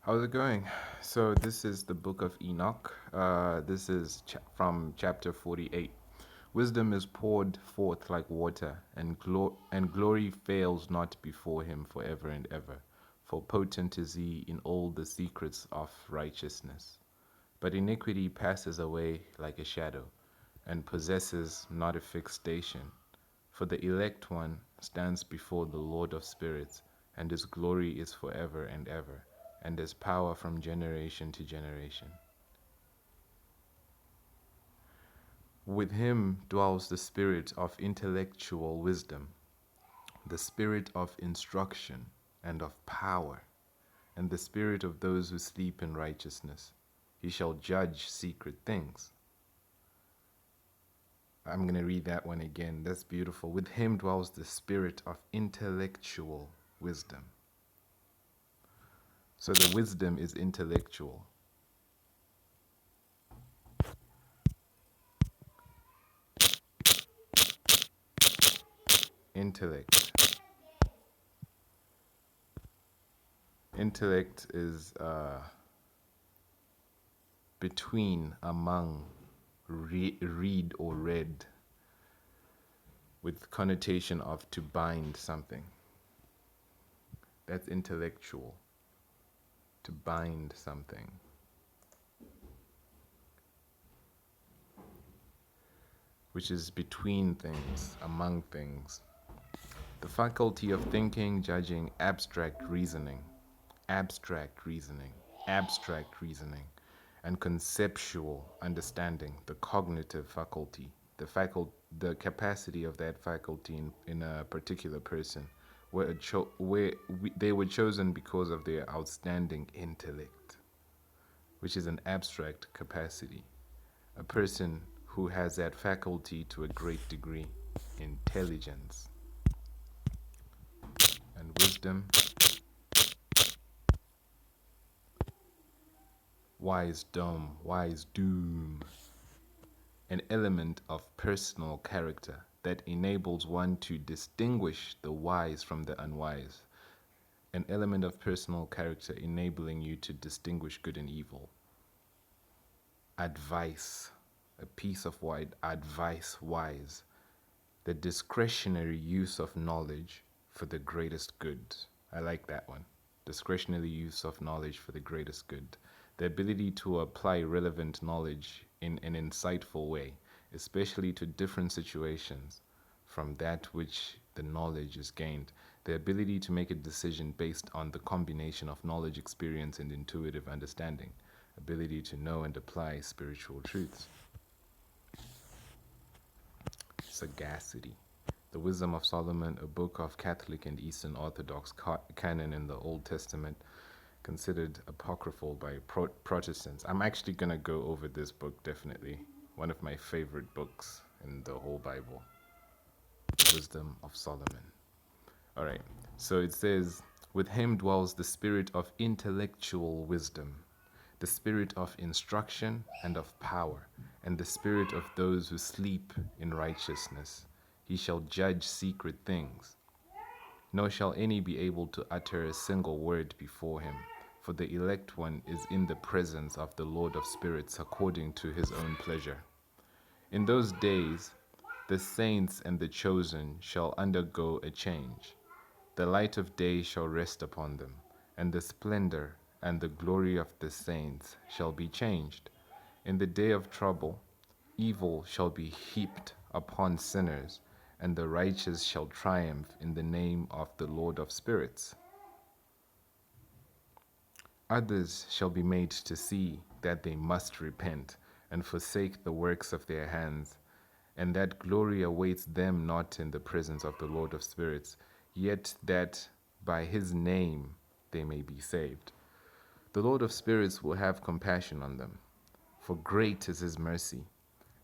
How's it going? So this is the Book of Enoch. This is from chapter 48. Wisdom is poured forth like water, and glory fails not before him forever and ever. For potent is he in all the secrets of righteousness. But iniquity passes away like a shadow, and possesses not a fixed station. For the elect one stands before the Lord of spirits, and his glory is forever and ever, and his power from generation to generation. With him dwells the spirit of intellectual wisdom, the spirit of instruction and of power, and the spirit of those who sleep in righteousness. He shall judge secret things. I'm going to read that one again. That's beautiful. With him dwells the spirit of intellectual wisdom. So the wisdom is intellectual. Intellect. Intellect is between, among, read or read, with connotation of to bind something. That's intellectual. To bind something. Which is between things, among things. The faculty of thinking, judging, abstract reasoning, and conceptual understanding, the cognitive faculty, the capacity of that faculty in a particular person, they were chosen because of their outstanding intellect, which is an abstract capacity. A person who has that faculty to a great degree, intelligence and wisdom, wisdom, an element of personal character that enables one to distinguish the wise from the unwise. An element of personal character enabling you to distinguish good and evil. Advice, a piece of advice wise, the discretionary use of knowledge for the greatest good. I like that one. Discretionary use of knowledge for the greatest good. The ability to apply relevant knowledge in an insightful way, especially to different situations from that which the knowledge is gained. The ability to make a decision based on the combination of knowledge, experience, and intuitive understanding. Ability to know and apply spiritual truths. Sagacity. The Wisdom of Solomon, a book of Catholic and Eastern Orthodox canon in the Old Testament, considered apocryphal by Protestants. I'm actually going to go over this book, definitely. One of my favorite books in the whole Bible. The Wisdom of Solomon. All right, so it says, with him dwells the spirit of intellectual wisdom, the spirit of instruction and of power, and the spirit of those who sleep in righteousness. He shall judge secret things. Nor shall any be able to utter a single word before him, for the elect one is in the presence of the Lord of spirits according to his own pleasure. In those days, the saints and the chosen shall undergo a change. The light of day shall rest upon them, and the splendor and the glory of the saints shall be changed. In the day of trouble, evil shall be heaped upon sinners, and the righteous shall triumph in the name of the Lord of spirits. Others shall be made to see that they must repent and forsake the works of their hands, and that glory awaits them not in the presence of the Lord of spirits, yet that by his name they may be saved. The Lord of spirits will have compassion on them, for great is his mercy,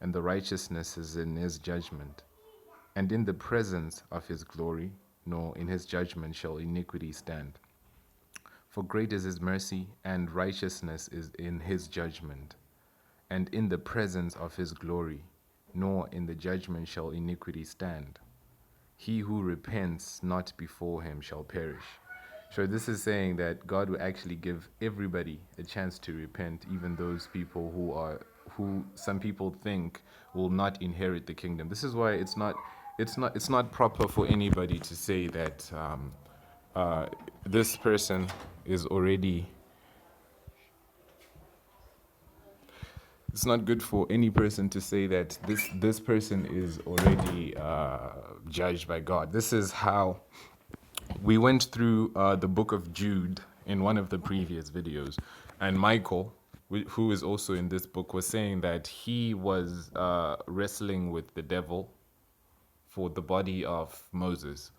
and the righteousness is in his judgment. And in the presence of his glory, nor in his judgment shall iniquity stand. For great is his mercy, and righteousness is in his judgment. And in the presence of his glory, nor in the judgment shall iniquity stand. He who repents not before him shall perish. Sure, this is saying that God will actually give everybody a chance to repent, even those people who some people think will not inherit the kingdom. This is why it's not proper for anybody to say that this person is already. It's not good for any person to say that this person is already judged by God. This is how we went through the book of Jude in one of the previous videos, and Michael, who is also in this book, was saying that he was wrestling with the devil for the body of Moses.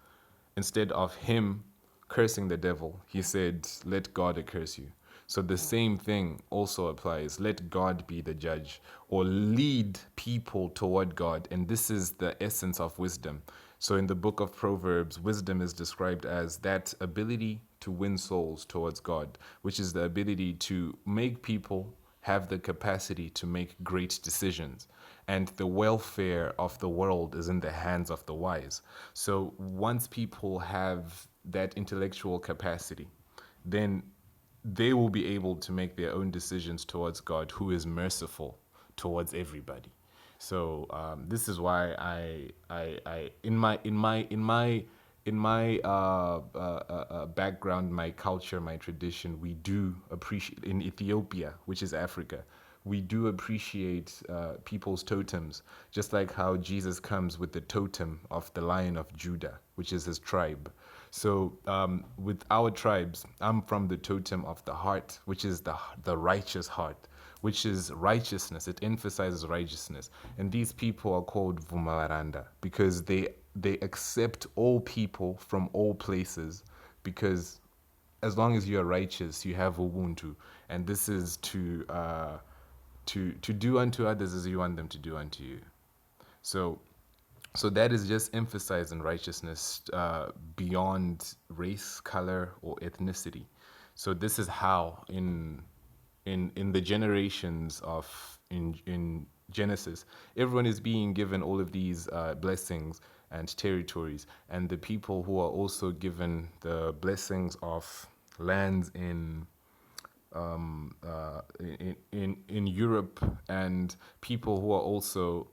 Instead of him cursing the devil, he said, "Let God curse you." So the same thing also applies. Let God be the judge, or lead people toward God. And this is the essence of wisdom. So in the book of Proverbs, wisdom is described as that ability to win souls towards God, which is the ability to make people have the capacity to make great decisions. And the welfare of the world is in the hands of the wise. So once people have that intellectual capacity, then they will be able to make their own decisions towards God, who is merciful towards everybody. So this is why I in my background, my culture, my tradition, we do appreciate, in Ethiopia, which is Africa, we do appreciate people's totems, just like how Jesus comes with the totem of the Lion of Judah, which is his tribe. So with our tribes, I'm from the totem of the heart, which is the righteous heart, which is righteousness. It emphasizes righteousness. And these people are called Vumavaranda because they accept all people from all places, because as long as you are righteous, you have Ubuntu. And this is to do unto others as you want them to do unto you. So that is just emphasizing righteousness beyond race, color, or ethnicity. So this is how in the generations of in Genesis, everyone is being given all of these blessings and territories, and the people who are also given the blessings of lands in Europe, and people who are also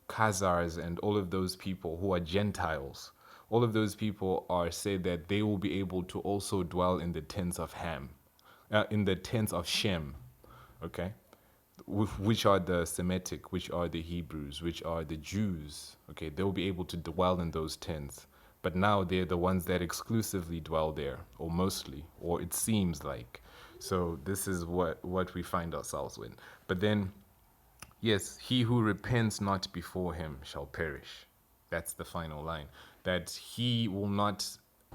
Khazars and all of those people who are Gentiles. All of those people are said that they will be able to also dwell in the tents of in the tents of Shem, okay, which are the Semitic, which are the Hebrews, which are the Jews. Okay, they'll be able to dwell in those tents. But now they're the ones that exclusively dwell there, or mostly, or it seems like. So this is what we find ourselves in. But then, yes, he who repents not before him shall perish. That's the final line. That he will not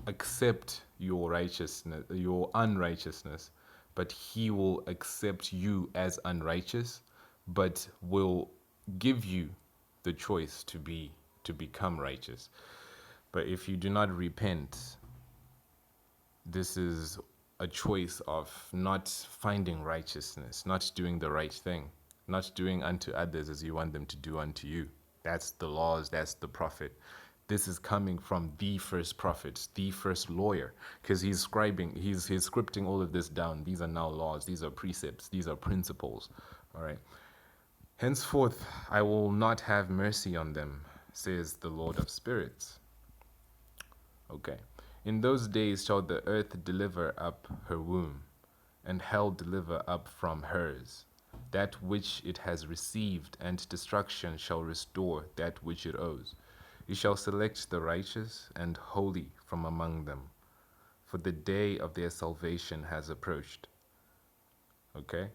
accept your righteousness, your unrighteousness, but he will accept you as unrighteous, but will give you the choice to become righteous. But if you do not repent, this is a choice of not finding righteousness, not doing the right thing, not doing unto others as you want them to do unto you. That's the laws, that's the prophet. This is coming from the first prophet, the first lawyer, because he's scripting all of this down. These are now laws, these are precepts, these are principles. All right. Henceforth, I will not have mercy on them, says the Lord of spirits. Okay. In those days shall the earth deliver up her womb, and hell deliver up from hers that which it has received, and destruction shall restore that which it owes. It shall select the righteous and holy from among them, for the day of their salvation has approached. Okay?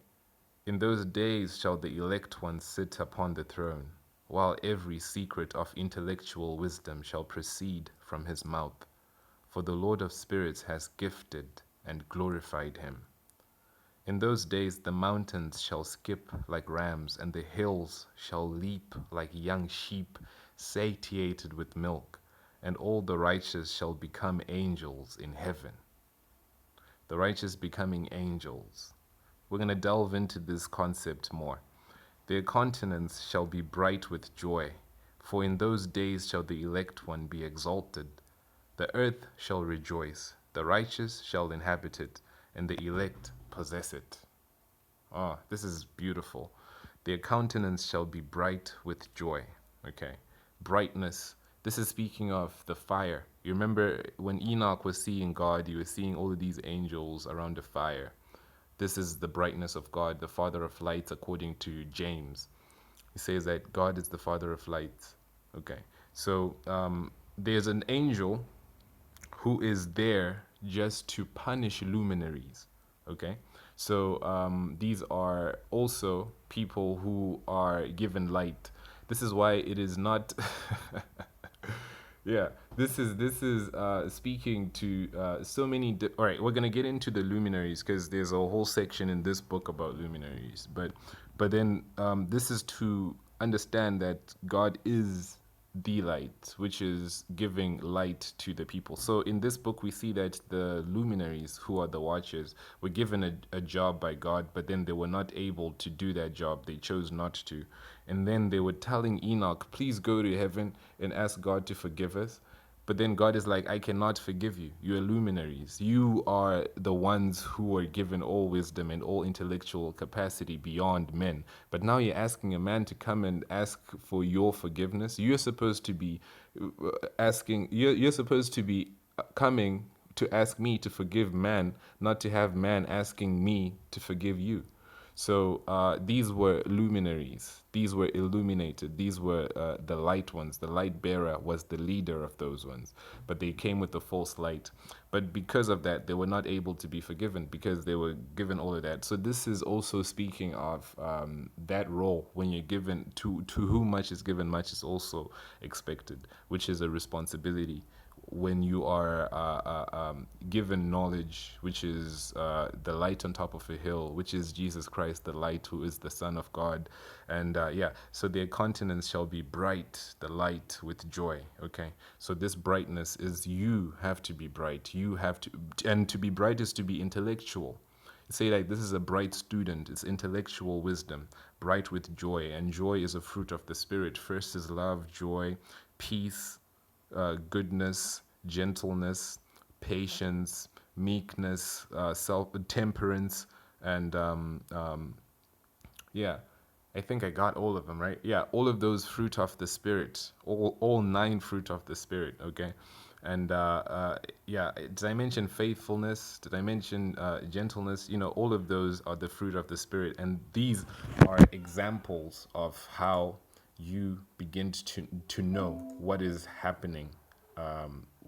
In those days shall the elect ones sit upon the throne, while every secret of intellectual wisdom shall proceed from his mouth. For the Lord of spirits has gifted and glorified him. In those days the mountains shall skip like rams, and the hills shall leap like young sheep satiated with milk, and all the righteous shall become angels in heaven. The righteous becoming angels. We're going to delve into this concept more. Their countenance shall be bright with joy, for in those days shall the elect one be exalted. The earth shall rejoice, the righteous shall inhabit it, and the elect possess it. Oh, this is beautiful. Their countenance shall be bright with joy. Okay. Brightness. This is speaking of the fire. You remember when Enoch was seeing God, he was seeing all of these angels around the fire. This is the brightness of God, the Father of lights, according to James. He says that God is the Father of lights. Okay. So there's an angel who is there just to punish luminaries. Okay. So these are also people who are given light. This is why it is not yeah, this is speaking to so many all right, we're going to get into the luminaries because there's a whole section in this book about luminaries, but then this is to understand that God is the light, which is giving light to the people. So in this book, we see that the luminaries, who are the watchers, were given a job by God, but then they were not able to do that job. They chose not to. And then they were telling Enoch, please go to heaven and ask God to forgive us. But then God is like, I cannot forgive you. You are luminaries. You are the ones who are given all wisdom and all intellectual capacity beyond men. But now you're asking a man to come and ask for your forgiveness. You're supposed to be you're supposed to be coming to ask me to forgive man, not to have man asking me to forgive you. So these were luminaries. These were illuminated. These were the light ones. The light bearer was the leader of those ones. But they came with the false light. But because of that, they were not able to be forgiven because they were given all of that. So this is also speaking of that role. When you're given, to whom much is given, much is also expected, which is a responsibility. When you are given knowledge, which is the light on top of a hill, which is Jesus Christ, the light, who is the Son of God. And so their countenance shall be bright, the light with joy. Okay, so this brightness is, you have to be bright. You have to, and to be bright is to be intellectual. Say like this is a bright student. It's intellectual wisdom, bright with joy. And joy is a fruit of the Spirit. First is love, joy, peace, goodness, gentleness, patience, meekness, self-temperance, and I think I got all of them, right? Yeah, all of those fruit of the Spirit, all 9 fruit of the Spirit, okay? And did I mention faithfulness? Did I mention gentleness? All of those are the fruit of the Spirit, and these are examples of how you begin to know what is happening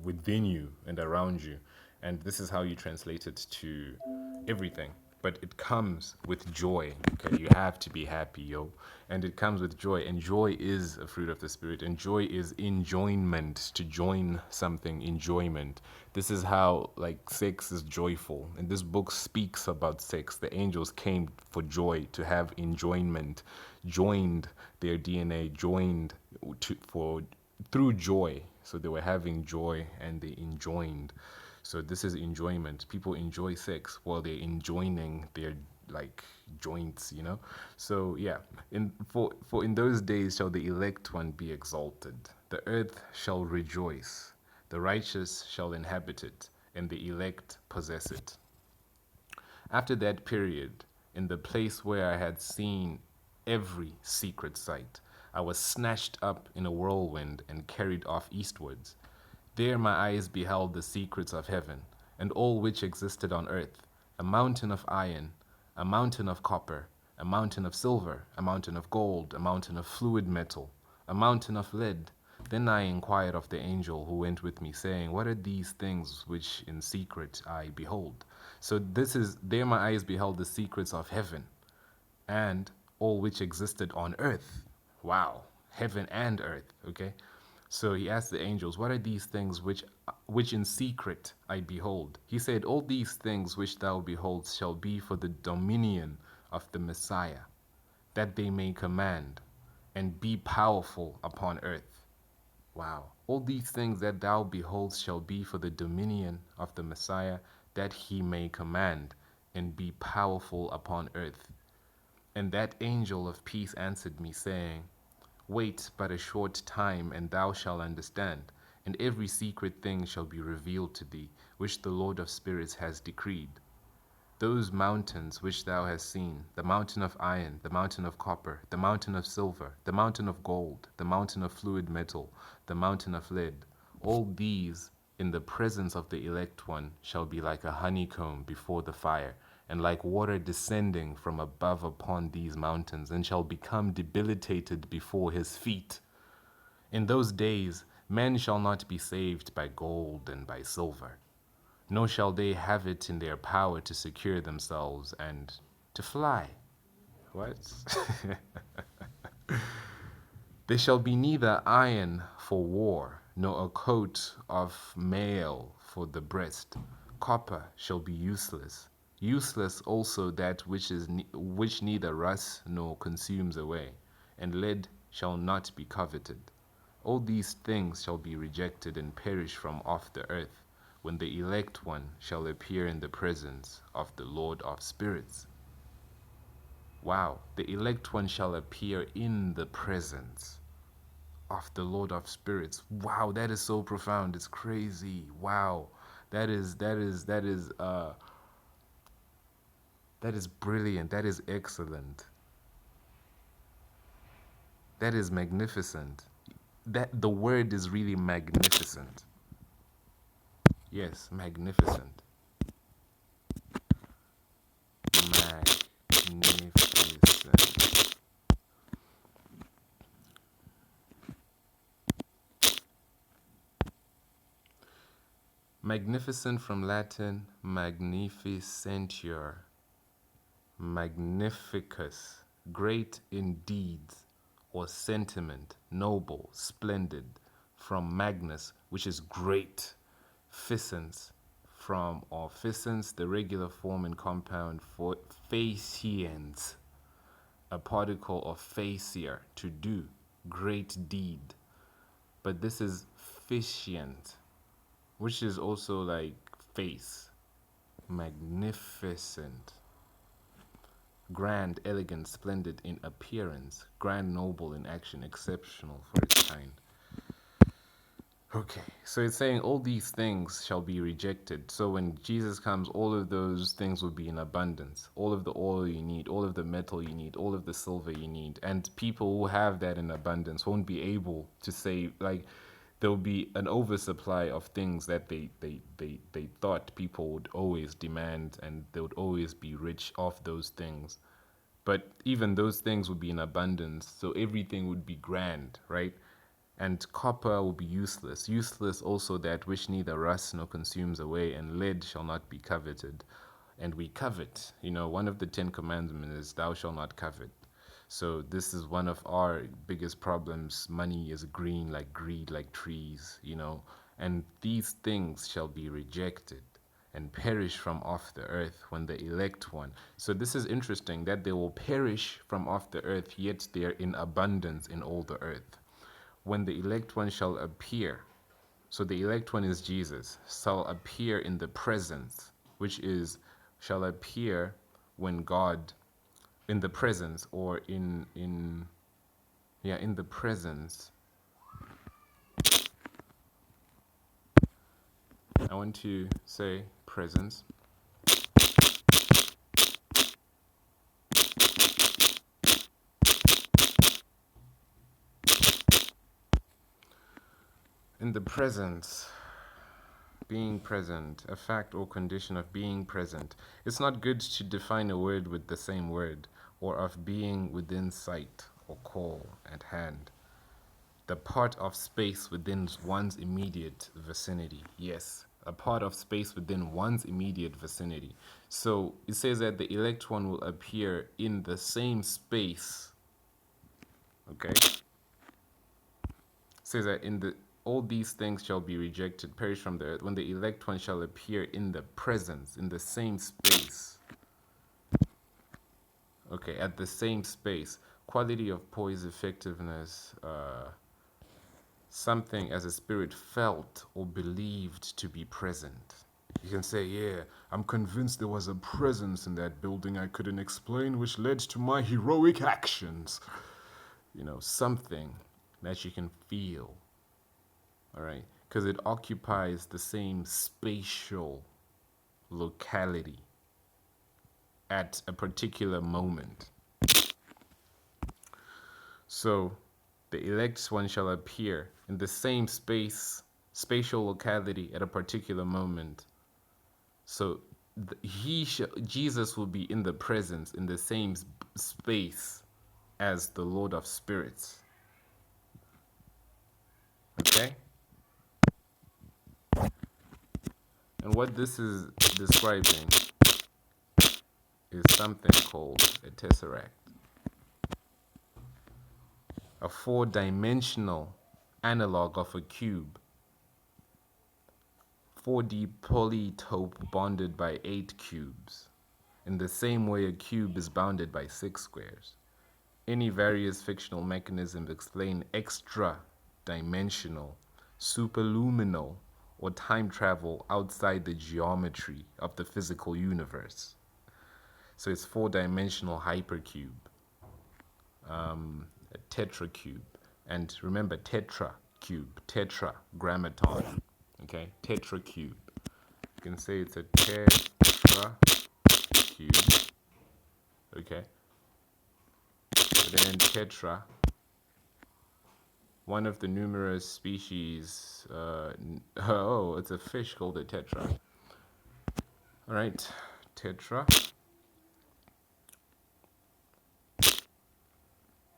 within you and around you. And this is how you translate it to everything. But it comes with joy. Okay, you have to be happy, yo. And it comes with joy. And joy is a fruit of the Spirit. And joy is enjoyment. To join something, enjoyment. This is how, like, sex is joyful. And this book speaks about sex. The angels came for joy, to have enjoyment, joined their DNA, joined through joy. So they were having joy and they enjoined. So this is enjoyment. People enjoy sex while they're enjoying their joints, So yeah, in those days shall the elect one be exalted. The earth shall rejoice. The righteous shall inhabit it, and the elect possess it. After that period, in the place where I had seen every secret sight, I was snatched up in a whirlwind and carried off eastwards. There my eyes beheld the secrets of heaven, and all which existed on earth, a mountain of iron, a mountain of copper, a mountain of silver, a mountain of gold, a mountain of fluid metal, a mountain of lead. Then I inquired of the angel who went with me, saying, what are these things which in secret I behold? So there my eyes beheld the secrets of heaven, and all which existed on earth. Wow, heaven and earth, okay? So he asked the angels, what are these things which in secret I behold? He said, all these things which thou beholdest shall be for the dominion of the Messiah, that they may command and be powerful upon earth. Wow. All these things that thou beholdest shall be for the dominion of the Messiah, that he may command and be powerful upon earth. And that angel of peace answered me, saying, wait but a short time, and thou shalt understand, and every secret thing shall be revealed to thee, which the Lord of spirits has decreed. Those mountains which thou hast seen, the mountain of iron, the mountain of copper, the mountain of silver, the mountain of gold, the mountain of fluid metal, the mountain of lead, all these in the presence of the elect one shall be like a honeycomb before the fire, and like water descending from above upon these mountains, and shall become debilitated before his feet. In those days men shall not be saved by gold and by silver, nor shall they have it in their power to secure themselves and to fly. What? There shall be neither iron for war, nor a coat of mail for the breast. Copper shall be useless. Useless also that which neither rusts nor consumes away, and lead shall not be coveted. All these things shall be rejected and perish from off the earth, when the elect one shall appear in the presence of the Lord of spirits. Wow, the elect one shall appear in the presence of the Lord of spirits. Wow, that is so profound. It's crazy. Wow, that is brilliant. That is excellent. That is magnificent. That the word is really magnificent. Yes, magnificent. Magnificent. Magnificent from Latin magnificentur. Magnificus, great in deeds or sentiment, noble, splendid, from magnus, which is great. Ficens, from or ficens, the regular form and compound for faciens, a particle of facier, to do, great deed. But this is ficient, which is also like face. Magnificent. Grand, elegant, splendid in appearance, grand, noble in action, exceptional for its kind. Okay, so it's saying all these things shall be rejected. So when Jesus comes, all of those things will be in abundance. All of the oil you need, all of the metal you need, all of the silver you need. And people who have that in abundance won't be able to say, like, there'll be an oversupply of things that they thought people would always demand, and they would always be rich off those things. But even those things would be in abundance, so everything would be grand, right? And copper will be useless. Useless also that which neither rusts nor consumes away, and lead shall not be coveted. And we covet. You know, one of the 10 commandments is thou shalt not covet. So this is one of our biggest problems. Money is green like greed, like trees, you know. And these things shall be rejected and perish from off the earth when the elect one. So this is interesting that they will perish from off the earth, yet they are in abundance in all the earth. When the elect one shall appear, so the elect one is Jesus, shall appear in the presence, which is, shall appear when God, in the presence, or in the presence. I want to say presence. In the presence, being present, a fact or condition of being present. It's not good to define a word with the same word, or of being within sight or call at hand. The part of space within one's immediate vicinity. Yes, a part of space within one's immediate vicinity. So it says that the elect one will appear in the same space. Okay? It says that all these things shall be rejected, perish from the earth, when the elect one shall appear in the presence, in the same space. Okay, at the same space. Quality of poise, effectiveness, something as a spirit felt or believed to be present. You can say, yeah, I'm convinced there was a presence in that building I couldn't explain, which led to my heroic actions. You know, something that you can feel. All right. because it occupies the same spatial locality at a particular moment. So the elect one shall appear in the same spatial locality at a particular moment. So Jesus will be in the presence in the same space as the Lord of Spirits. Okay? And what this is describing is something called a tesseract, a four-dimensional analog of a cube, 4D polytope bonded by 8 cubes, in the same way a cube is bounded by 6 squares. Any various fictional mechanisms explain extra-dimensional, superluminal, or time travel outside the geometry of the physical universe. So it's 4-dimensional hypercube, a tetracube, and remember tetragrammaton, okay, tetracube. You can say it's a tetracube, okay. But then tetra, one of the numerous species, it's a fish called a tetra. All right,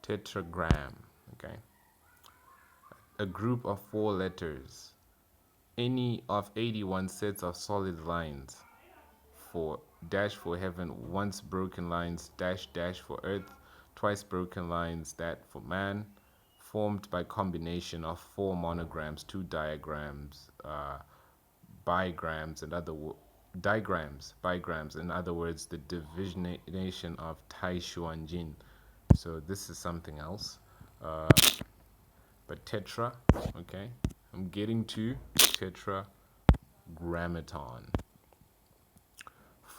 tetragram, okay. A group of 4 letters, any of 81 sets of solid lines, for dash for heaven, once broken lines, dash dash for earth, twice broken lines, that for man, formed by combination of 4 monograms, 2 diagrams, bigrams, in other words, the divisionation of Tai Shuan Jin. So this is something else. But tetra, okay, I'm getting to tetragrammaton.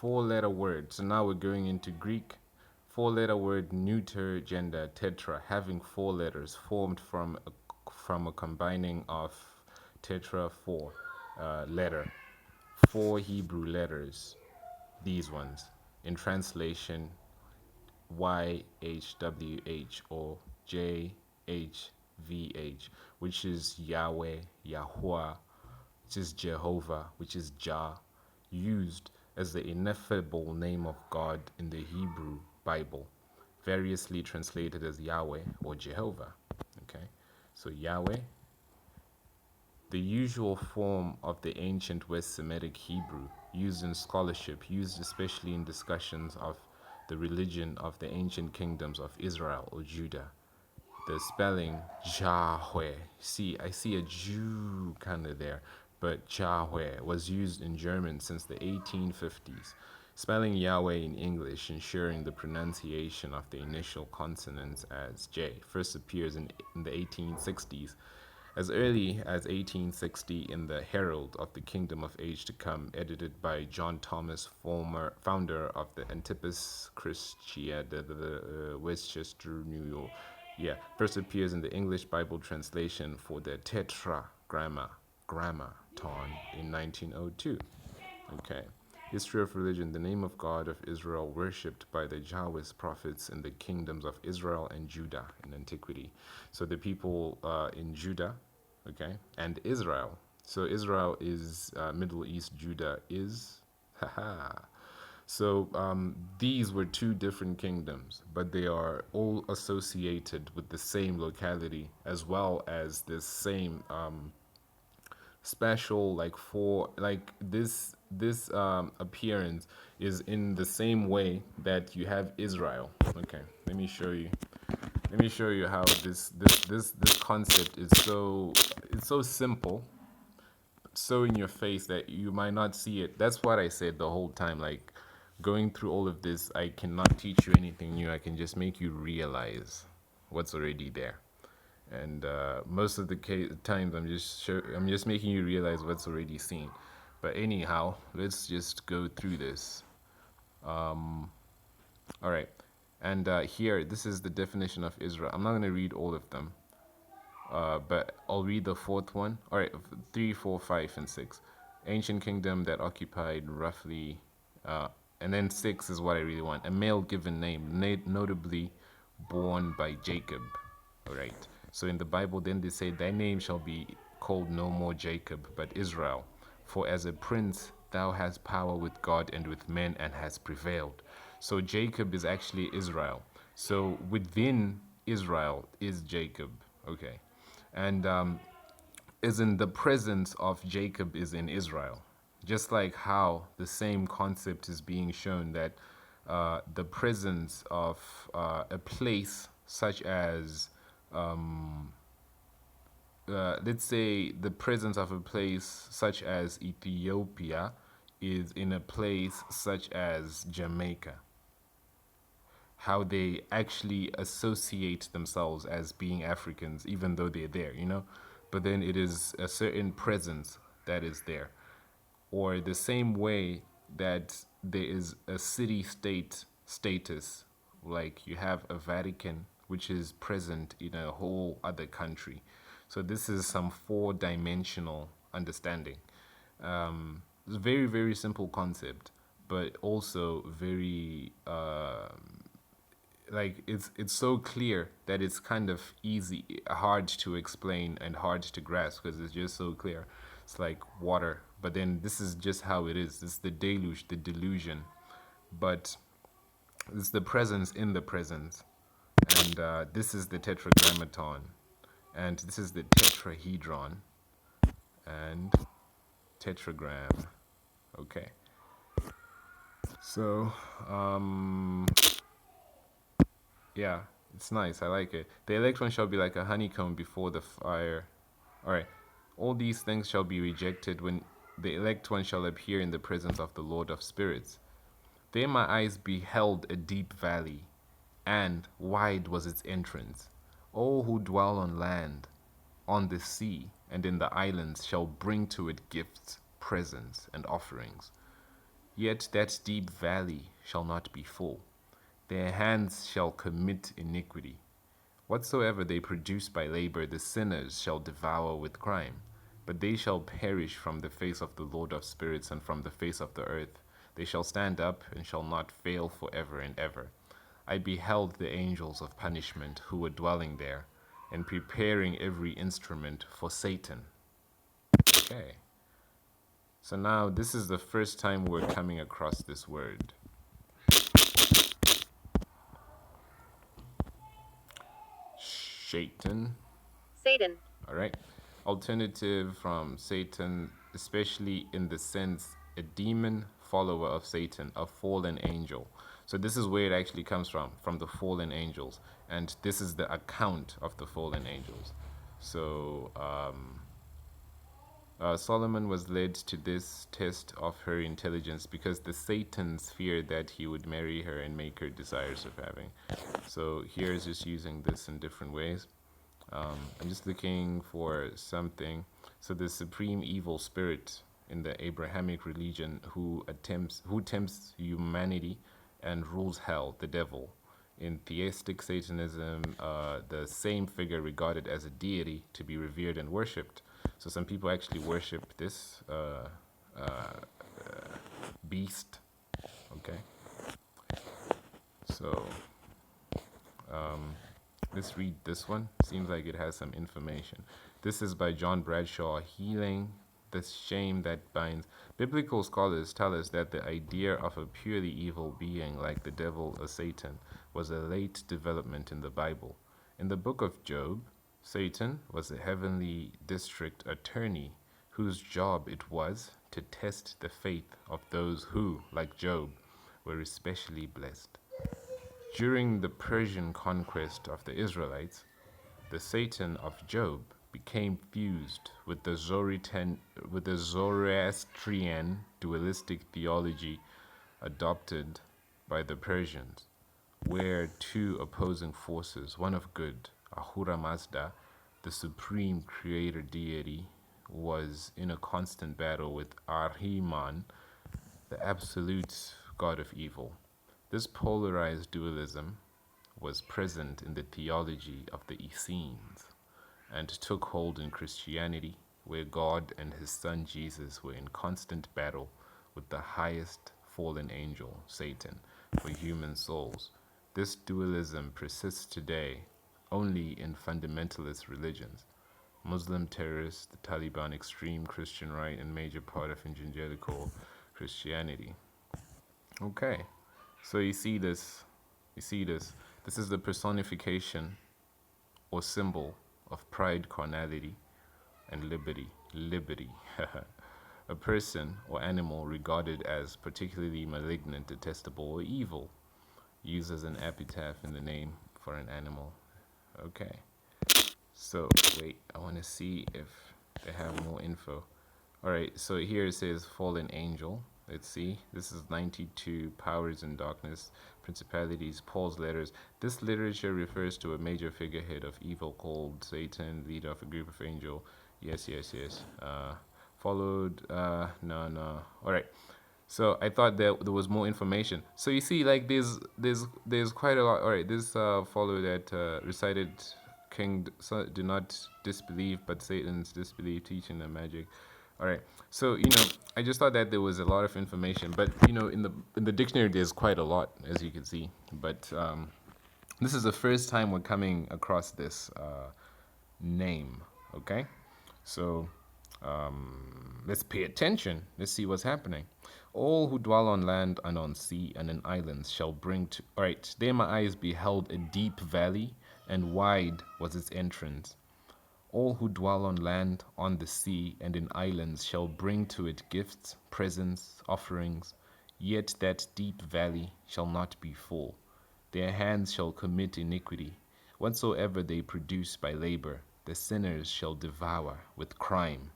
4-letter word. So now we're going into Greek. 4-letter word, neuter gender, tetra, having 4 letters, formed from a combining of tetra 4 letter, 4 Hebrew letters, these ones, in translation YHWH or JHVH, which is Yahweh, Yahweh, which is Jehovah, which is Jah, used as the ineffable name of God in the Hebrew Bible, variously translated as Yahweh or Jehovah. Okay, so Yahweh, the usual form of the ancient West Semitic Hebrew, used in scholarship, used especially in discussions of the religion of the ancient kingdoms of Israel or Judah. The spelling Yahweh, I see a Jew kind of there, but Yahweh was used in German since the 1850s. Spelling Yahweh in English, ensuring the pronunciation of the initial consonants as J, first appears in the 1860s. As early as 1860 in the Herald of the Kingdom of Age to Come, edited by John Thomas, founder of the Antipas Christia, the Westchester, New York. Yeah, first appears in the English Bible translation for the Tetragrammaton in 1902. Okay. History of religion, the name of God of Israel worshipped by the Yahweh's prophets in the kingdoms of Israel and Judah in antiquity. So the people in Judah, okay, and Israel. So Israel is Middle East, Judah is, So these were 2 different kingdoms, but they are all associated with the same locality, as well as the same special, this appearance is in the same way that you have Israel. Okay, let me show you how this concept is so simple, so in your face that you might not see it. That's what I said the whole time, like going through all of this, I cannot teach you anything new. I can just make you realize what's already there. And most of the times I'm just making you realize what's already seen. But anyhow, let's just go through this. All right, and here, this is the definition of Israel. I'm not going to read all of them. but I'll read the fourth one. All right, 3, 4, 5, and 6. Ancient kingdom that occupied roughly, and then 6 is what I really want. A male given name, notably born by Jacob. All right. So in the Bible, then they say, thy name shall be called no more Jacob, but Israel. For as a prince, thou hast power with God and with men and has prevailed. So Jacob is actually Israel. So within Israel is Jacob. Okay. And is in the presence of Jacob is in Israel. Just like how the same concept is being shown that the presence of a place such as, let's say, the presence of a place such as Ethiopia is in a place such as Jamaica. How they actually associate themselves as being Africans, even though they're there, you know? But then it is a certain presence that is there. Or the same way that there is a city-state status, like you have a Vatican, which is present in a whole other country. So this is some four-dimensional understanding. It's a very, very simple concept, but also very like it's so clear that it's kind of hard to explain and hard to grasp because it's just so clear. It's like water, but then this is just how it is. It's the deluge, the delusion, but it's the presence in the presence. And this is the Tetragrammaton, and this is the tetrahedron, and tetragram. Okay. So, yeah, it's nice. I like it. The elect one shall be like a honeycomb before the fire. All right. All these things shall be rejected when the elect one shall appear in the presence of the Lord of spirits. There my eyes beheld a deep valley, and wide was its entrance. All who dwell on land, on the sea, and in the islands shall bring to it gifts, presents, and offerings. Yet that deep valley shall not be full. Their hands shall commit iniquity. Whatsoever they produce by labor, the sinners shall devour with crime. But they shall perish from the face of the Lord of spirits and from the face of the earth. They shall stand up and shall not fail forever and ever. I beheld the angels of punishment who were dwelling there, and preparing every instrument for Satan. Okay. So now this is the first time we're coming across this word. Satan. All right. Alternative from Satan, especially in the sense a demon follower of Satan, a fallen angel. So this is where it actually comes from the fallen angels. And this is the account of the fallen angels. So Solomon was led to this test of her intelligence because the Satans feared that he would marry her and make her desirous of having. So here is just using this in different ways. I'm just looking for something. So the supreme evil spirit in the Abrahamic religion who tempts humanity and rules hell, the devil. In theistic Satanism, the same figure regarded as a deity to be revered and worshipped. So some people actually worship this beast. Okay. So let's read this one. Seems like it has some information. This is by John Bradshaw, Healing the Shame That Binds. Biblical scholars tell us that the idea of a purely evil being like the devil or Satan was a late development in the Bible. In the book of Job, Satan was a heavenly district attorney whose job it was to test the faith of those who, like Job, were especially blessed. During the Persian conquest of the Israelites, the Satan of Job became fused with the Zoroastrian dualistic theology adopted by the Persians, where two opposing forces, one of good, Ahura Mazda, the supreme creator deity, was in a constant battle with Ahriman, the absolute god of evil. This polarized dualism was present in the theology of the Essenes, and took hold in Christianity, where God and his son Jesus were in constant battle with the highest fallen angel, Satan, for human souls. This dualism persists today only in fundamentalist religions. Muslim terrorists, the Taliban, extreme Christian right, and major part of evangelical Christianity. Okay, so you see this. This is the personification or symbol of pride, carnality, and liberty. Liberty. A person or animal regarded as particularly malignant, detestable, or evil, used as an epitaph in the name for an animal. Okay. So, wait, I want to see if they have more info. Alright, so here it says fallen angel. Let's see. This is 92 powers in darkness, principalities, Paul's letters. This literature refers to a major figurehead of evil called Satan, leader of a group of angel. Yes. Followed, no. Alright. So I thought that there was more information. So you see, like there's quite a lot. All right, this follow that recited, King do not disbelieve, but Satan's disbelief, teaching the magic. All right. So I just thought that there was a lot of information, but in the dictionary there's quite a lot, as you can see. But this is the first time we're coming across this name. Okay, so let's pay attention. Let's see what's happening. All who dwell on land and on sea and in islands shall bring to... All right, there my eyes beheld a deep valley, and wide was its entrance. All who dwell on land, on the sea, and in islands shall bring to it gifts, presents, offerings. Yet that deep valley shall not be full. Their hands shall commit iniquity. Whatsoever they produce by labor, the sinners shall devour with crime.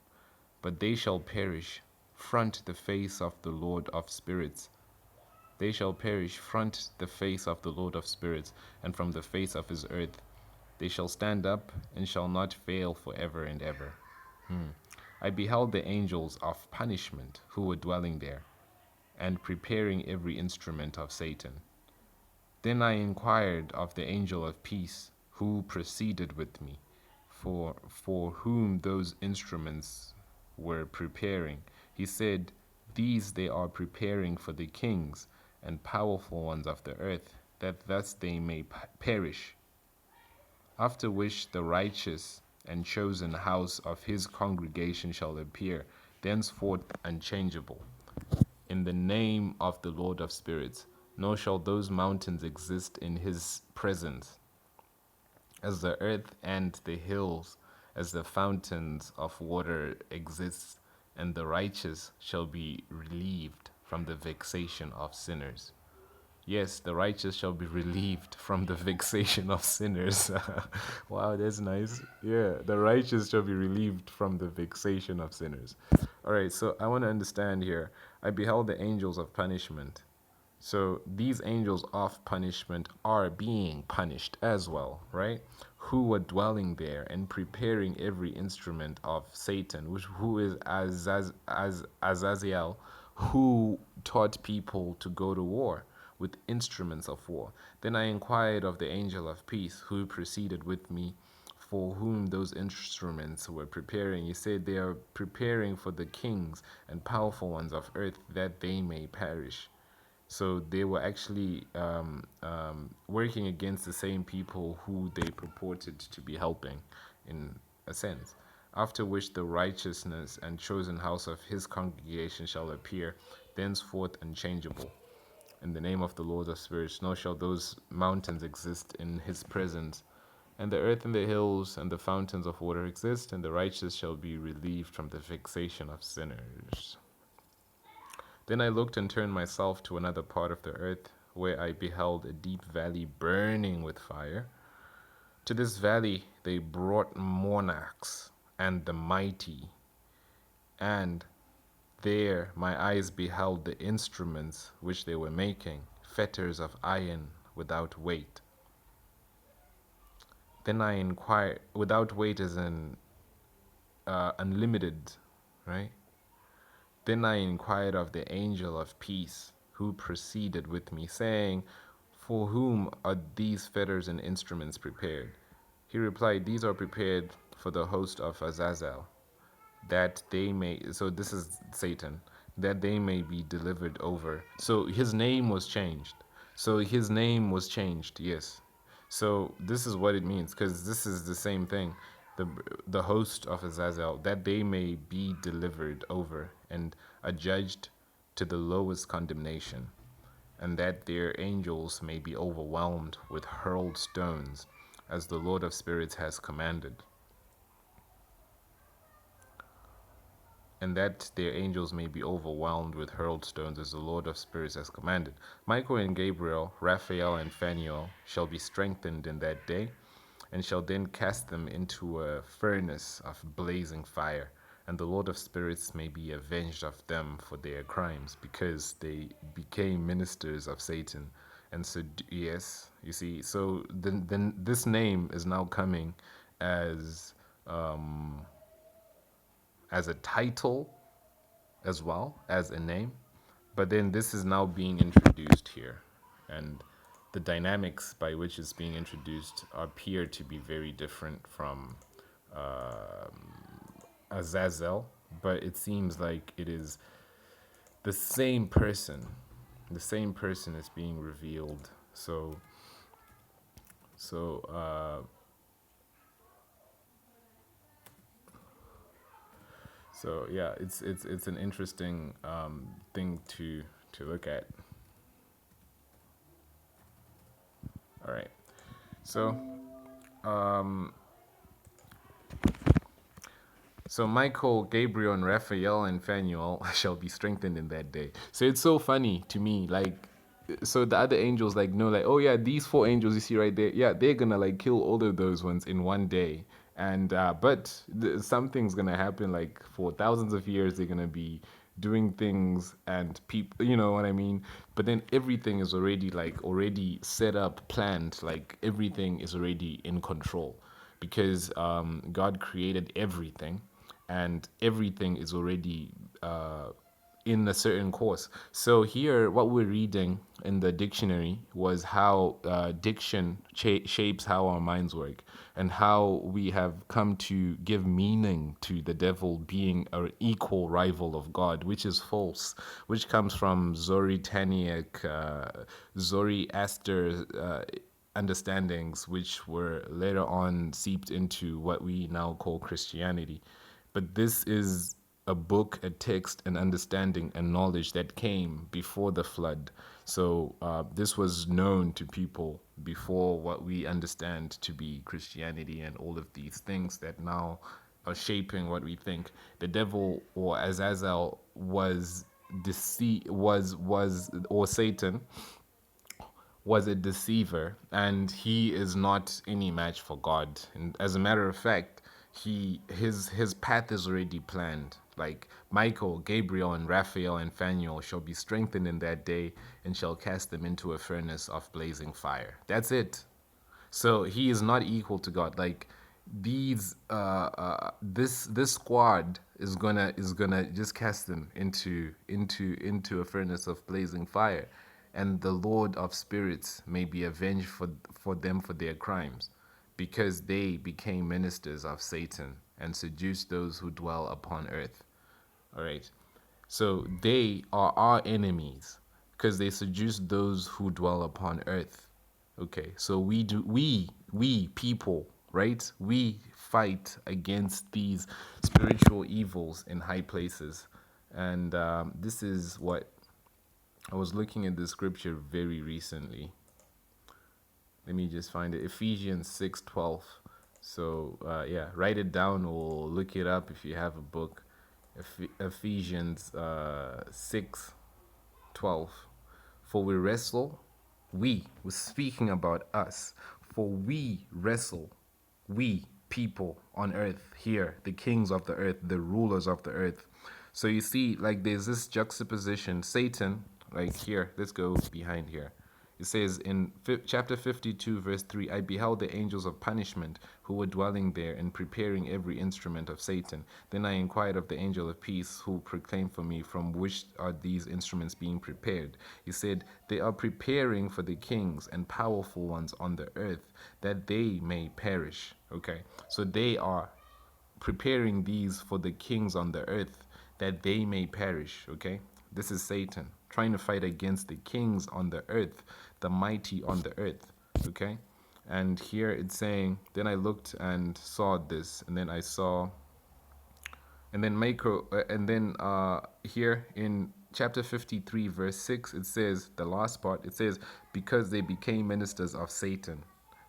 But they shall perish. Front the face of the Lord of spirits. They shall perish, front the face of the Lord of spirits, and from the face of his earth. They shall stand up, and shall not fail forever and ever. I beheld the angels of punishment who were dwelling there, and preparing every instrument of Satan. Then I inquired of the angel of peace, who proceeded with me, for whom those instruments were preparing. He said, these they are preparing for the kings and powerful ones of the earth, that thus they may perish. After which the righteous and chosen house of his congregation shall appear, thenceforth unchangeable, in the name of the Lord of spirits, nor shall those mountains exist in his presence, as the earth and the hills, as the fountains of water exist, and the righteous shall be relieved from the vexation of sinners. Yes, the righteous shall be relieved from the vexation of sinners. Wow, that's nice. Yeah, the righteous shall be relieved from the vexation of sinners. All right, so I want to understand here. I beheld the angels of punishment. So these angels of punishment are being punished as well, right? Who were dwelling there and preparing every instrument of Satan, who is Azazel, who taught people to go to war with instruments of war. Then I inquired of the angel of peace, who proceeded with me, for whom those instruments were preparing. He said they are preparing for the kings and powerful ones of earth, that they may perish. So they were actually working against the same people who they purported to be helping, in a sense. After which the righteousness and chosen house of his congregation shall appear, thenceforth unchangeable, in the name of the Lord of spirits, nor shall those mountains exist in his presence. And the earth and the hills and the fountains of water exist, and the righteous shall be relieved from the vexation of sinners. Then I looked and turned myself to another part of the earth, where I beheld a deep valley burning with fire. To this valley they brought monarchs and the mighty, and there my eyes beheld the instruments which they were making, fetters of iron without weight. Then I inquired, without weight as in unlimited, right? Then I inquired of the angel of peace, who proceeded with me, saying, for whom are these fetters and instruments prepared? He replied, these are prepared for the host of Azazel, that they may, so this is Satan, that they may be delivered over. So his name was changed. So his name was changed, yes. So this is what it means, because this is the same thing. The host of Azazel, that they may be delivered over and adjudged to the lowest condemnation, and that their angels may be overwhelmed with hurled stones, as the Lord of spirits has commanded. And that their angels may be overwhelmed with hurled stones, as the Lord of spirits has commanded. Michael and Gabriel, Raphael and Phanuel shall be strengthened in that day, and shall then cast them into a furnace of blazing fire. And the Lord of spirits may be avenged of them for their crimes, because they became ministers of Satan. And so, yes, you see, so then this name is now coming as a title as well as a name, but then this is now being introduced here, and the dynamics by which it's being introduced appear to be very different from Azazel, but it seems like it is the same person. The same person is being revealed. So yeah, it's an interesting thing to look at. All right, so Michael, Gabriel, and Raphael and Phanuel shall be strengthened in that day. So it's so funny to me, like, so the other angels like know, like, oh yeah, these 4 angels you see right there, yeah, they're gonna like kill all of those ones in one day. And but something's gonna happen, like for thousands of years they're gonna be doing things, and people, you know what I mean. But then everything is already set up, planned, like everything is already in control, because God created everything, and everything is already in a certain course. So here, what we're reading in the dictionary was how diction shapes how our minds work, and how we have come to give meaning to the devil being an equal rival of God, which is false, which comes from Zoroastrianic, Zoroaster understandings, which were later on seeped into what we now call Christianity. But this is a book, a text, an understanding, and knowledge that came before the flood. So this was known to people before what we understand to be Christianity and all of these things that now are shaping what we think. The devil, or Azazel, was or Satan was a deceiver, and he is not any match for God. And as a matter of fact, his path is already planned. Like Michael, Gabriel, and Raphael and Phanuel shall be strengthened in that day, and shall cast them into a furnace of blazing fire. That's it. So he is not equal to God. Like these, this squad is gonna just cast them into a furnace of blazing fire, and the Lord of spirits may be avenged for them for their crimes, because they became ministers of Satan and seduced those who dwell upon earth. All right. So they are our enemies, because they seduced those who dwell upon earth. Okay. So we people, right? We fight against these spiritual evils in high places. And this is what I was looking at the scripture very recently. Let me just find it. Ephesians 6:12. So yeah, write it down or look it up if you have a book. Ephesians 6:12. For we wrestle, we're speaking about us. For we wrestle, we people on earth here, the kings of the earth, the rulers of the earth. So you see, like there's this juxtaposition. Satan, like here, let's go behind here. It says in chapter 52, verse 3, I beheld the angels of punishment who were dwelling there and preparing every instrument of Satan. Then I inquired of the angel of peace who proclaimed for me, from which are these instruments being prepared? He said, they are preparing for the kings and powerful ones on the earth, that they may perish. Okay, so they are preparing these for the kings on the earth, that they may perish. Okay, this is Satan trying to fight against the kings on the earth, the mighty on the earth. Okay, and here it's saying, then I looked and saw this, and then I saw, and then here in chapter 53 verse 6, it says, the last part, it says, because they became ministers of Satan,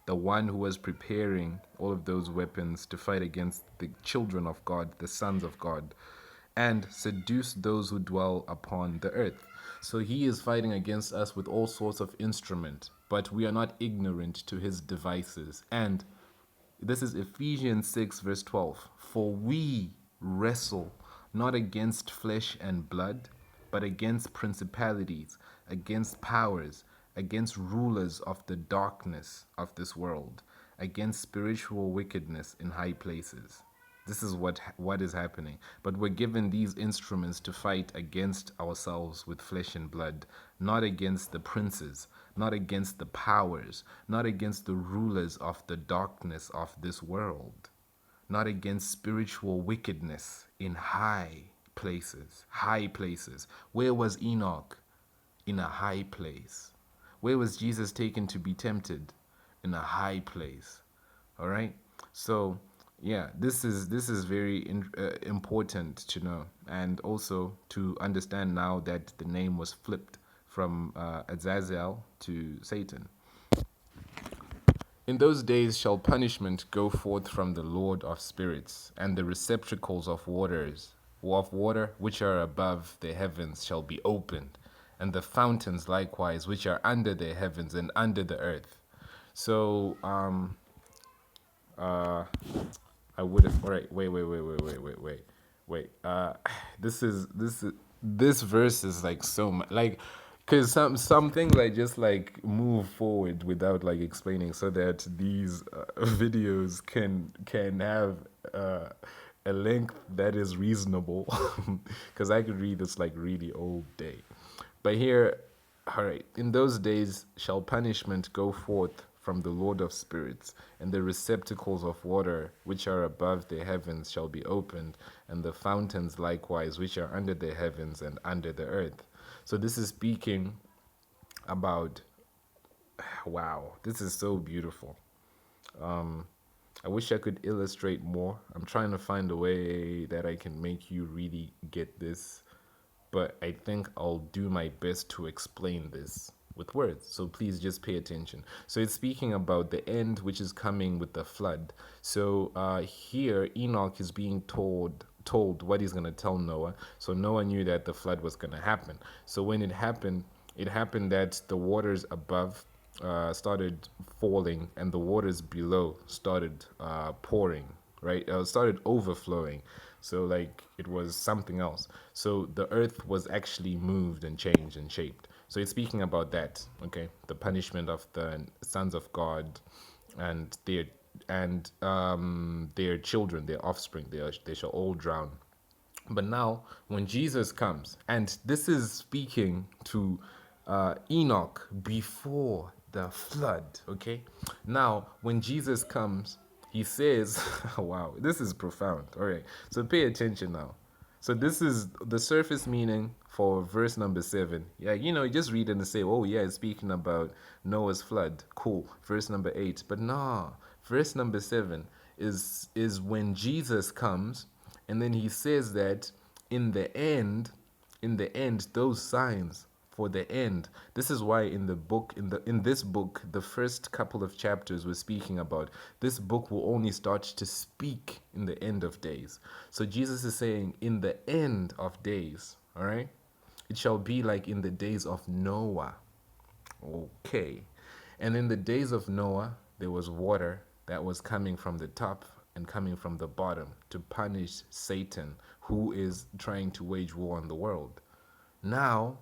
the one who was preparing all of those weapons to fight against the children of God, the sons of God, and seduce those who dwell upon the earth. So he is fighting against us with all sorts of instruments, but we are not ignorant to his devices. And this is Ephesians 6 verse 12. For we wrestle not against flesh and blood, but against principalities, against powers, against rulers of the darkness of this world, against spiritual wickedness in high places. This is what is happening. But we're given these instruments to fight against ourselves with flesh and blood, not against the princes, not against the powers, not against the rulers of the darkness of this world, not against spiritual wickedness in high places. High places. Where was Enoch? In a high place. Where was Jesus taken to be tempted? In a high place. All right? So, yeah, this is very important to know, and also to understand now that the name was flipped from Azazel to Satan. In those days shall punishment go forth from the Lord of spirits, and the receptacles of water which are above the heavens shall be opened, and the fountains likewise which are under the heavens and under the earth. So I would have. All right. Wait. This verse is like so much, like, because some things I just like move forward without like explaining, so that these videos can have a length that is reasonable. Because I could read this like really all day. But here, all right. In those days shall punishment go forth from the Lord of spirits, and the receptacles of water which are above the heavens shall be opened, and the fountains likewise which are under the heavens and under the earth. So this is speaking about, wow, this is so beautiful. I wish I could illustrate more. I'm trying to find a way that I can make you really get this, but I think I'll do my best to explain this with words, so please just pay attention. So it's speaking about the end, which is coming with the flood. So here Enoch is being told what he's going to tell Noah. So Noah knew that the flood was going to happen. So when it happened that the waters above started falling, and the waters below started pouring, right? Started overflowing. So like it was something else. So the earth was actually moved and changed and shaped. So it's speaking about that, okay? The punishment of the sons of God and their children, their offspring, they shall all drown. But now, when Jesus comes, and this is speaking to Enoch before the flood, okay? Now, when Jesus comes, he says, wow, this is profound. All right, so pay attention now. So this is the surface meaning for verse number 7. Yeah, you just read it and say, oh yeah, it's speaking about Noah's flood. Cool. Verse number 8. But nah, verse number 7 is when Jesus comes, and then he says that in the end, those signs for the end. This is why in this book, the first couple of chapters we're speaking about, this book will only start to speak in the end of days. So Jesus is saying, in the end of days, all right, it shall be like in the days of Noah. Okay. And in the days of Noah, there was water that was coming from the top and coming from the bottom to punish Satan, who is trying to wage war on the world. Now,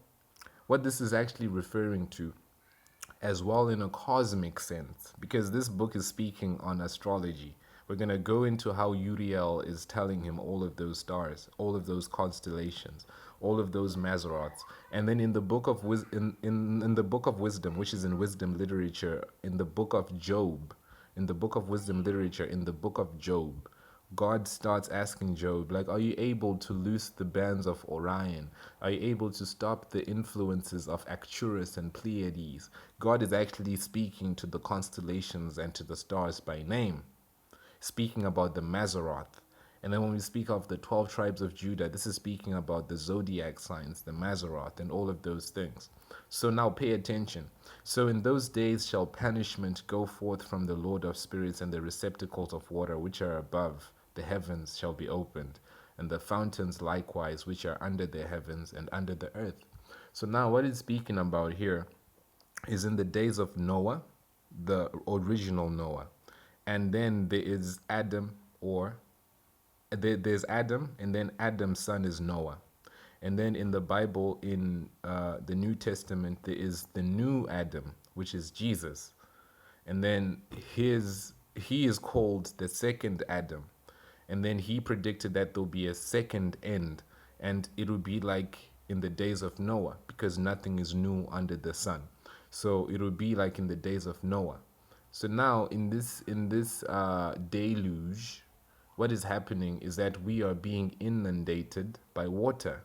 what this is actually referring to as well in a cosmic sense, because this book is speaking on astrology. We're going to go into how Uriel is telling him all of those stars, all of those constellations, all of those Mazzaroths. And then in the book of in the book of wisdom, which is in wisdom literature, in the book of Job, in the book of wisdom literature, in the book of Job, God starts asking Job, like, are you able to loose the bands of Orion? Are you able to stop the influences of Arcturus and Pleiades? God is actually speaking to the constellations and to the stars by name, speaking about the Mazzaroth. And then when we speak of the 12 tribes of Judah, this is speaking about the zodiac signs, the Mazzaroth, and all of those things. So now pay attention. So in those days shall punishment go forth from the Lord of spirits, and the receptacles of water which are above the heavens shall be opened, and the fountains likewise which are under the heavens and under the earth. So now what it's speaking about here is in the days of Noah, the original Noah. And then there is Adam, or there's Adam, and then Adam's son is Noah. And then in the Bible, in the New Testament, there is the new Adam, which is Jesus. And then he is called the second Adam. And then he predicted that there'll be a second end, and it will be like in the days of Noah, because nothing is new under the sun. So it will be like in the days of Noah. So now in this deluge, what is happening is that we are being inundated by water.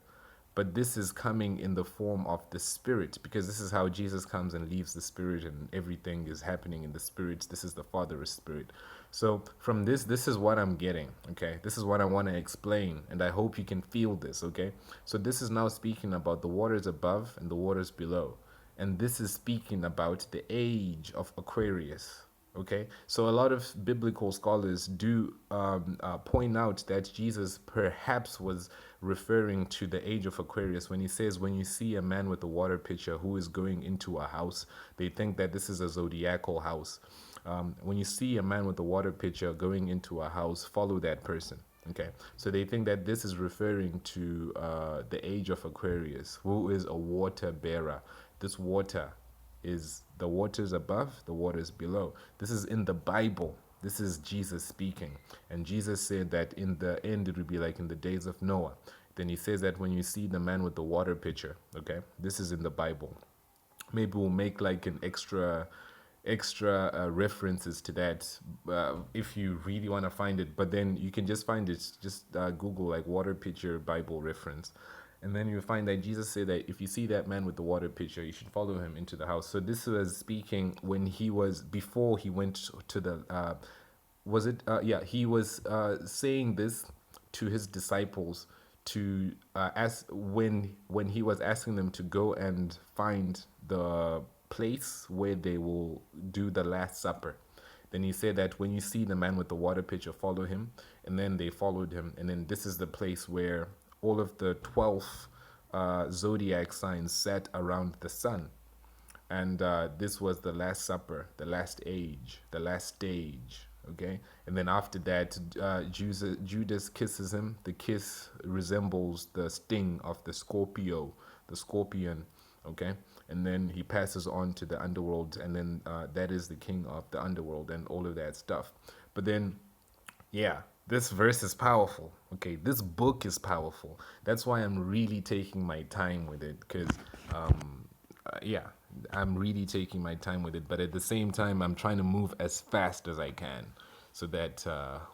But this is coming in the form of the Spirit, because this is how Jesus comes and leaves the Spirit, and everything is happening in the Spirit. This is the Father's Spirit. So from this is what I'm getting, okay? This is what I want to explain, and I hope you can feel this, okay? So this is now speaking about the waters above and the waters below. And this is speaking about the age of Aquarius. Okay, so a lot of biblical scholars do point out that Jesus perhaps was referring to the age of Aquarius when he says, when you see a man with a water pitcher who is going into a house, they think that this is a zodiacal house. When you see a man with a water pitcher going into a house, follow that person. Okay, so they think that this is referring to the age of Aquarius, who is a water bearer. This water is the waters above, the waters below. This is in the Bible. This is Jesus speaking. And Jesus said that in the end it would be like in the days of Noah. Then he says that when you see the man with the water pitcher, okay, this is in the Bible. Maybe we'll make like an extra references to that if you really want to find it. But then you can just find it, just Google like water pitcher Bible reference. And then you find that Jesus said that if you see that man with the water pitcher, you should follow him into the house. So this was speaking when he was, before he went to the, he was saying this to his disciples to ask, when he was asking them to go and find the place where they will do the Last Supper. Then he said that when you see the man with the water pitcher, follow him. And then they followed him. And then this is the place where all of the 12 zodiac signs sat around the sun. And this was the Last Supper, the last age, the last stage. Okay, and then after that, Judas kisses him. The kiss resembles the sting of the scorpion. Okay, and then he passes on to the underworld, and then that is the king of the underworld and all of that stuff. But then, yeah, this verse is powerful. Okay, this book is powerful. That's why I'm really taking my time with it, because I'm really taking my time with it. But at the same time, I'm trying to move as fast as I can so that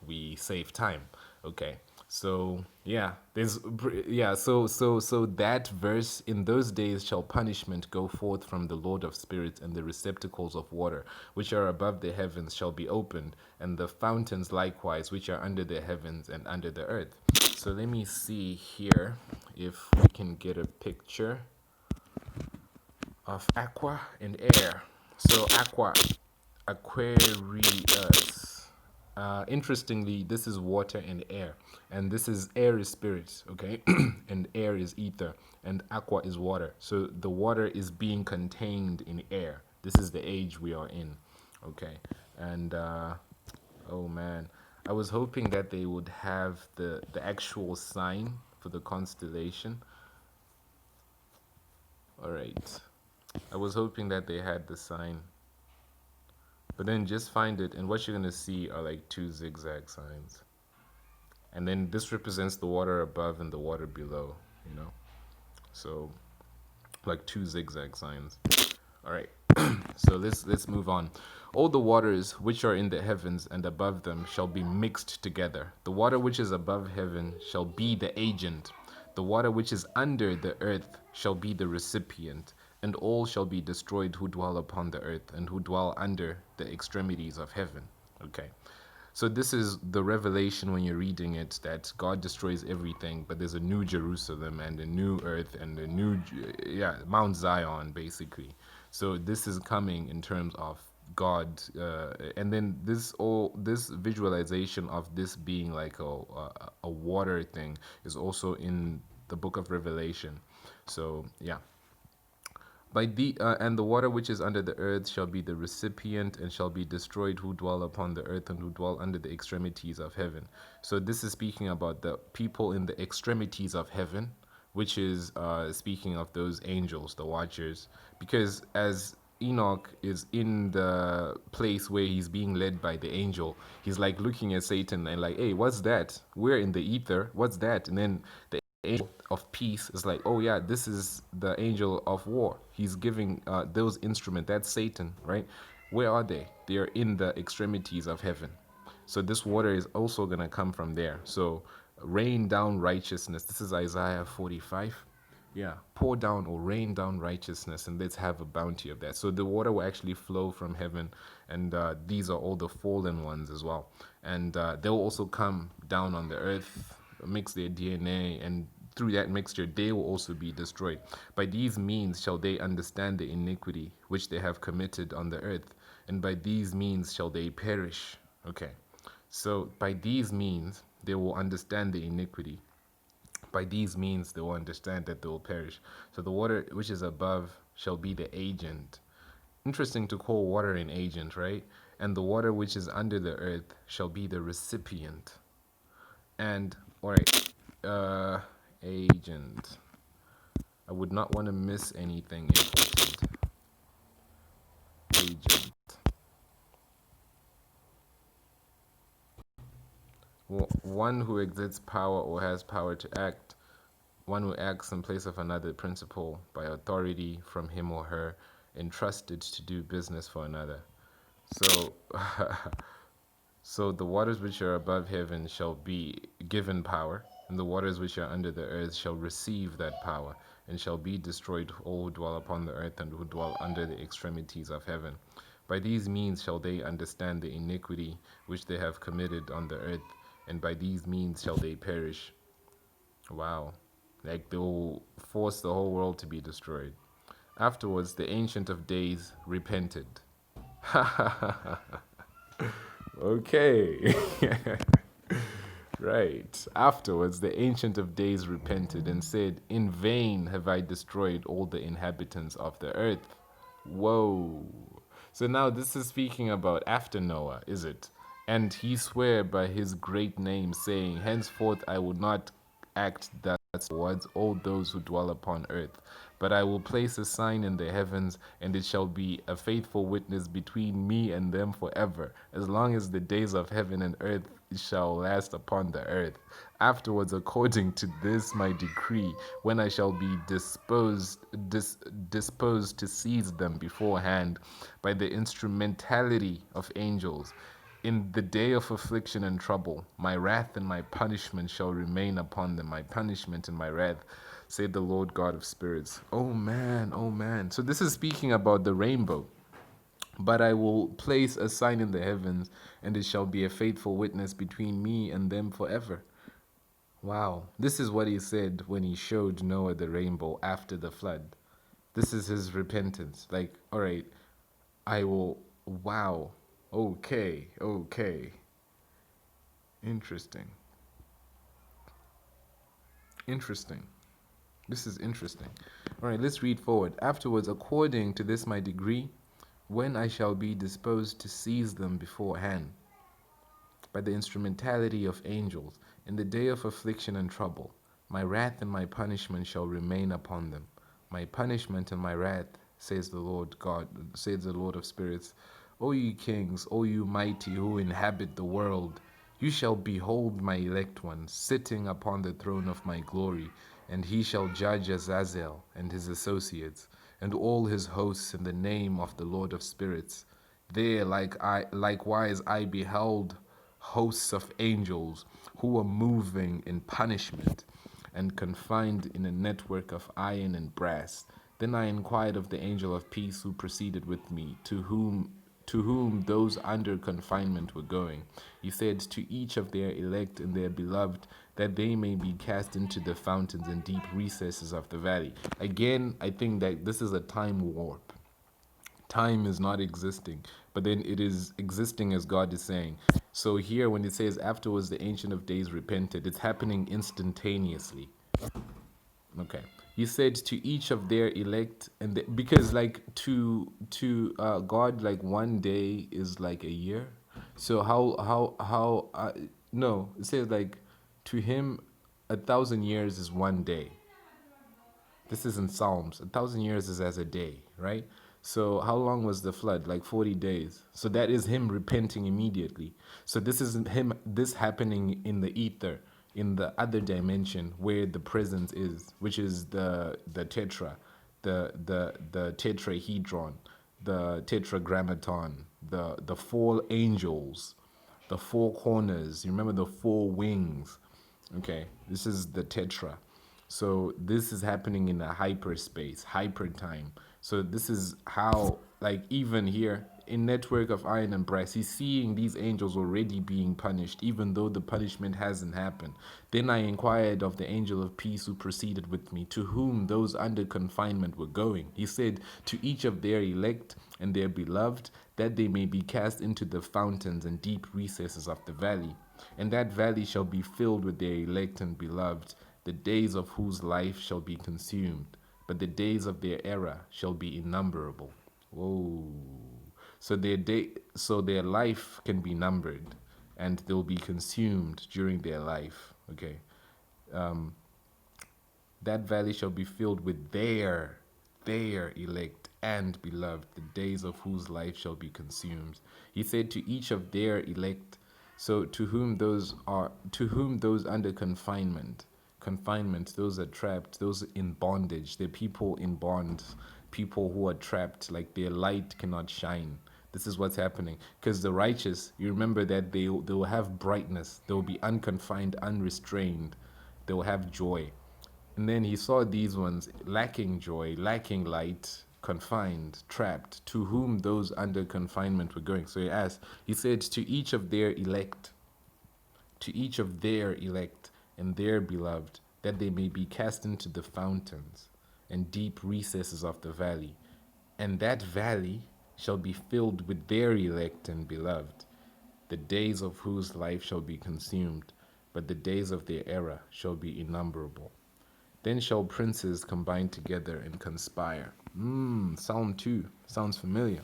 we save time. Okay, so yeah, so that verse, in those days shall punishment go forth from the Lord of spirits, and the receptacles of water which are above the heavens shall be opened, and the fountains likewise which are under the heavens and under the earth. So let me see here if we can get a picture of aqua and air. So Aquarius. Interestingly, this is water and air, and this is air is spirit, okay, and air is ether, and aqua is water. So the water is being contained in air. This is the age we are in, okay. And oh man, I was hoping that they would have the actual sign for the constellation. All right, I was hoping that they had the sign. But then just find it, and what you're going to see are like two zigzag signs. And then this represents the water above and the water below, you know? So, like two zigzag signs. All right, so let's move on. All the waters which are in the heavens and above them shall be mixed together. The water which is above heaven shall be the agent. The water which is under the earth shall be the recipient. And all shall be destroyed who dwell upon the earth and who dwell under the extremities of heaven. Okay. So this is the revelation when you're reading it, that God destroys everything, but there's a new Jerusalem and a new earth and a new, Mount Zion, basically. So this is coming in terms of God, and then this visualization of this being like a water thing is also in the book of Revelation. So yeah. And the water which is under the earth shall be the recipient, and shall be destroyed who dwell upon the earth and who dwell under the extremities of heaven. So this is speaking about the people in the extremities of heaven, which is speaking of those angels, the watchers, because as Enoch is in the place where he's being led by the angel, he's like looking at Satan and like, hey, what's that? We're in the ether, what's that? And then the angel of peace is like, oh yeah, this is the angel of war. He's giving those instruments. That's Satan, right? Where are they? They are in the extremities of heaven. So this water is also going to come from there. So rain down righteousness. This is Isaiah 45. Yeah, pour down or rain down righteousness, and let's have a bounty of that. So the water will actually flow from heaven, and these are all the fallen ones as well. And they'll also come down on the earth, mix their DNA, and through that mixture they will also be destroyed. By these means shall they understand the iniquity which they have committed on the earth, and by these means shall they perish. Okay, so by these means they will understand the iniquity. By these means they will understand that they will perish. So the water which is above shall be the agent. Interesting to call water an agent, right? And the water which is under the earth shall be the recipient. And, alright, agent. I would not want to miss anything important. Agent. One who exerts power or has power to act. One who acts in place of another principle by authority from him or her entrusted to do business for another. So, so the waters which are above heaven shall be given power, and the waters which are under the earth shall receive that power, and shall be destroyed all who dwell upon the earth and who dwell under the extremities of heaven. By these means shall they understand the iniquity which they have committed on the earth, and by these means shall they perish. Wow. Like they will force the whole world to be destroyed. Afterwards, the Ancient of Days repented. Okay. Right. Afterwards, the Ancient of Days repented and said, in vain have I destroyed all the inhabitants of the earth. Whoa. So now this is speaking about after Noah, is it? And he swore by his great name, saying, henceforth I will not act thus towards all those who dwell upon earth, but I will place a sign in the heavens, and it shall be a faithful witness between me and them forever, as long as the days of heaven and earth shall last upon the earth. Afterwards, according to this my decree, when I shall be disposed to seize them beforehand by the instrumentality of angels, in the day of affliction and trouble, my wrath and my punishment shall remain upon them. My punishment and my wrath, said the Lord God of spirits. Oh man, oh man. So this is speaking about the rainbow. But I will place a sign in the heavens, and it shall be a faithful witness between me and them forever. Wow. This is what he said when he showed Noah the rainbow after the flood. This is his repentance. Like, all right, I will, wow. Okay. Interesting. This is interesting. All right, let's read forward. Afterwards, according to this my degree, when I shall be disposed to seize them beforehand, by the instrumentality of angels, in the day of affliction and trouble, my wrath and my punishment shall remain upon them. My punishment and my wrath, says the Lord God, says the Lord of spirits. O ye kings, O you mighty who inhabit the world, you shall behold my elect one sitting upon the throne of my glory, and he shall judge Azazel and his associates, and all his hosts in the name of the Lord of spirits. There, likewise, I beheld hosts of angels who were moving in punishment and confined in a network of iron and brass. Then I inquired of the angel of peace who proceeded with me, to whom those under confinement were going. He said, to each of their elect and their beloved, that they may be cast into the fountains and deep recesses of the valley. Again, I think that this is a time warp. Time is not existing, but then it is existing as God is saying. So here, when it says, afterwards the Ancient of Days repented, it's happening instantaneously. Okay. He said to each of their elect, and because like to God, like one day is like a year. So how no, it says like to him 1,000 years is one day. This is in Psalms. 1,000 years is as a day, right? So how long was the flood? Like 40 days. So that is him repenting immediately. So this isn't him, this happening in the ether, in the other dimension where the presence is, which is the tetrahedron, the tetragrammaton, the four angels, the four corners. You remember the four wings. Okay, this is the tetra. So this is happening in a hyperspace, hyper time. So this is how, like even here in network of iron and brass, he's seeing these angels already being punished, even though the punishment hasn't happened. Then I inquired of the angel of peace who proceeded with me, to whom those under confinement were going. He said, to each of their elect and their beloved, that they may be cast into the fountains and deep recesses of the valley. And that valley shall be filled with their elect and beloved, the days of whose life shall be consumed, but the days of their error shall be innumerable. Whoa. So their life can be numbered, and they'll be consumed during their life. Okay. That valley shall be filled with their elect and beloved, the days of whose life shall be consumed. He said to each of their elect, so to whom those under confinement, those are trapped, those in bondage, they're people in bonds, people who are trapped, like their light cannot shine. This is what's happening. Because the righteous, you remember that they will have brightness, they will be unconfined, unrestrained, they will have joy. And then he saw these ones lacking joy, lacking light, confined, trapped, to whom those under confinement were going. So he asked, he said, to each of their elect and their beloved, that they may be cast into the fountains and deep recesses of the valley. And that valley shall be filled with their elect and beloved, the days of whose life shall be consumed, but the days of their error shall be innumerable. Then shall princes combine together and conspire. Psalm 2. Sounds familiar.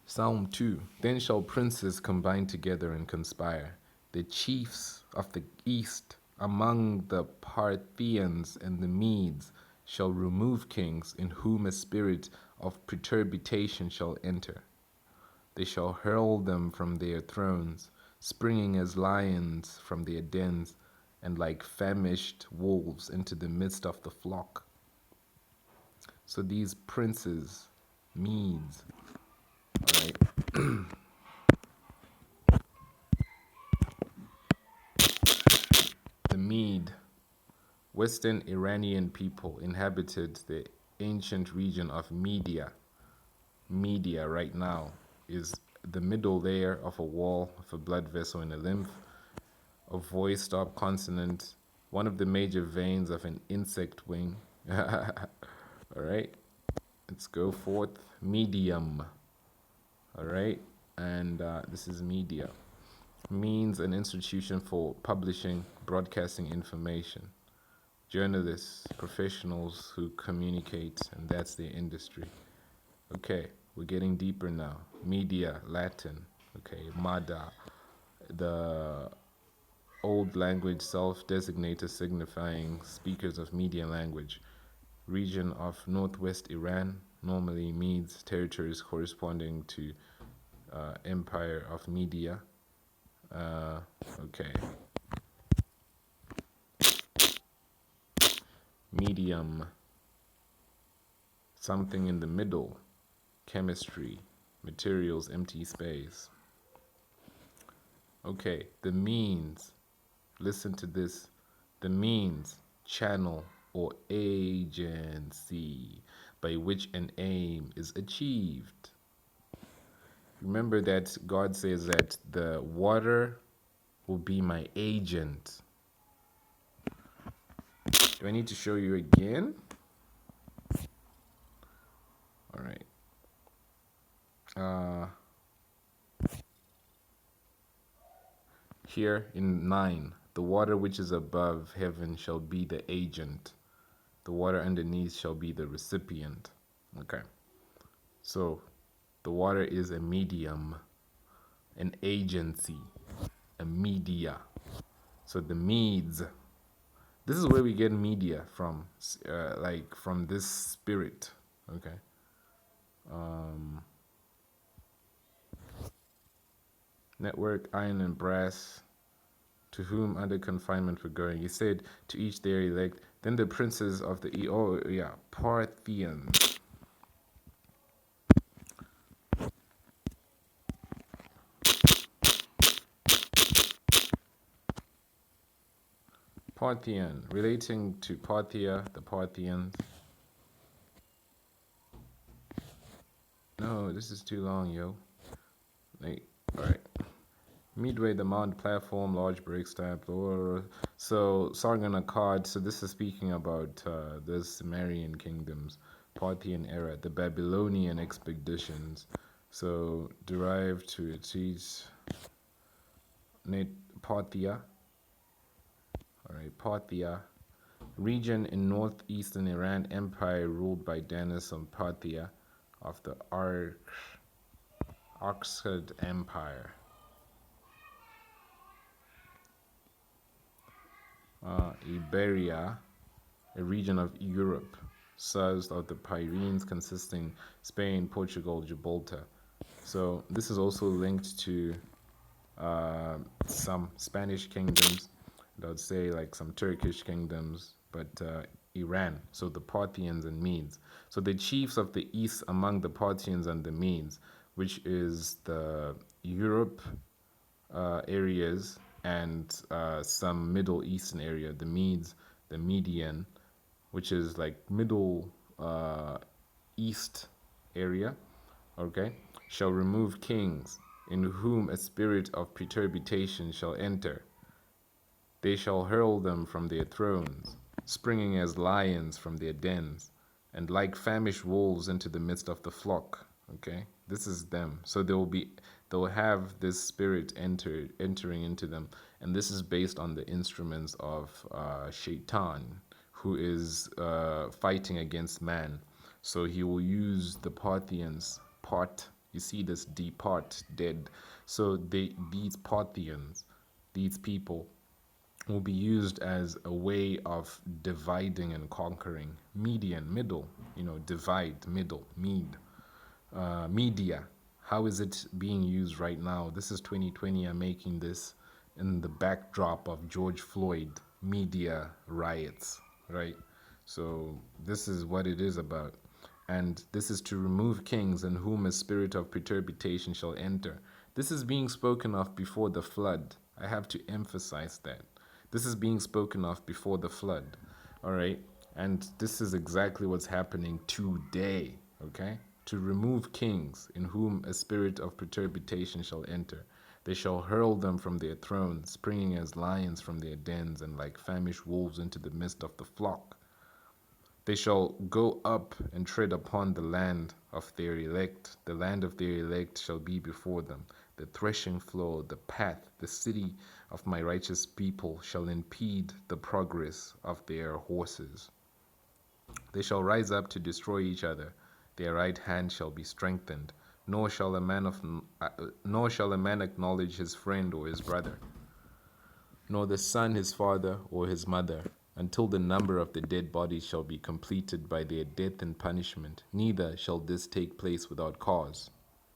Psalm 2. Then shall princes combine together and conspire. The chiefs of the east among the Parthians and the Medes shall remove kings in whom a spirit of perturbation shall enter. They shall hurl them from their thrones, springing as lions from their dens, and like famished wolves into the midst of the flock. So these princes, Medes, all right. The Mede, Western Iranian people, inhabited the ancient region of Media. Media right now is the middle layer of a wall of a blood vessel in a lymph, a voice stop consonant, one of the major veins of an insect wing. All right, let's go forth. Medium. All right, and this is media. Means an institution for publishing, broadcasting information. Journalists, professionals who communicate, and that's their industry. Okay, we're getting deeper now. Media, Latin. Okay, Mada, the old language self-designator signifying speakers of Media language. Region of northwest Iran, normally Medes, territories corresponding to Empire of Media. Okay. Medium, something in the middle, chemistry, Materials, empty space. Okay, the means. Listen to this. The means, channel, or agency by which an aim is achieved. Remember that God says that the water will be my agent. Do I need to show you again? All right. Here in 9, the water which is above heaven shall be the agent. The water underneath shall be the recipient. Okay. So the water is a medium, an agency, a media. So the meads. This is where we get media from, like from this spirit. Okay. Network, iron and brass, to whom under confinement were going. He said, to each their elect. Then the princes of the Parthians. Parthian, relating to Parthia, the Parthians. No, this is too long, yo. Like, all right. Midway, the mount platform, large bricks type. So, Sargon Akkad. So this is speaking about the Sumerian kingdoms, Parthian era, the Babylonian expeditions. So derived to its Parthia. All right, Parthia, region in northeastern Iran, empire ruled by Danis of Parthia of the Arsacid Empire. Iberia, a region of Europe, south of the Pyrenees, consisting Spain, Portugal, Gibraltar. So this is also linked to some Spanish kingdoms, and I would say like some Turkish kingdoms, but Iran, so the Parthians and Medes. So the chiefs of the east among the Parthians and the Medes, which is the Europe areas and some Middle Eastern area, the Medes, the Median, which is like Middle East area, okay, shall remove kings, in whom a spirit of perturbation shall enter. They shall hurl them from their thrones, springing as lions from their dens, and like famished wolves into the midst of the flock. Okay, this is them. So they'll have this spirit entering into them, and this is based on the instruments of Shaitan, who is fighting against man. So he will use the Parthians. You see this depart, dead. So these Parthians, these people, will be used as a way of dividing and conquering. Median, middle, divide, middle, media. How is it being used right now? This is 2020. I'm making this in the backdrop of George Floyd media riots, right? So this is what it is about. And this is to remove kings, in whom a spirit of perturbation shall enter. This is being spoken of before the flood. I have to emphasize that. This is being spoken of before the flood, all right? And this is exactly what's happening today, okay? To remove kings, in whom a spirit of perturbation shall enter. They shall hurl them from their thrones, springing as lions from their dens, and like famished wolves into the midst of the flock. They shall go up and tread upon the land of their elect. The land of their elect shall be before them. The threshing floor, the path, the city of my righteous people shall impede the progress of their horses. They shall rise up to destroy each other. Their right hand shall be strengthened. Nor shall a man acknowledge his friend or his brother, nor the son his father or his mother, until the number of the dead bodies shall be completed by their death and punishment. Neither shall this take place without cause.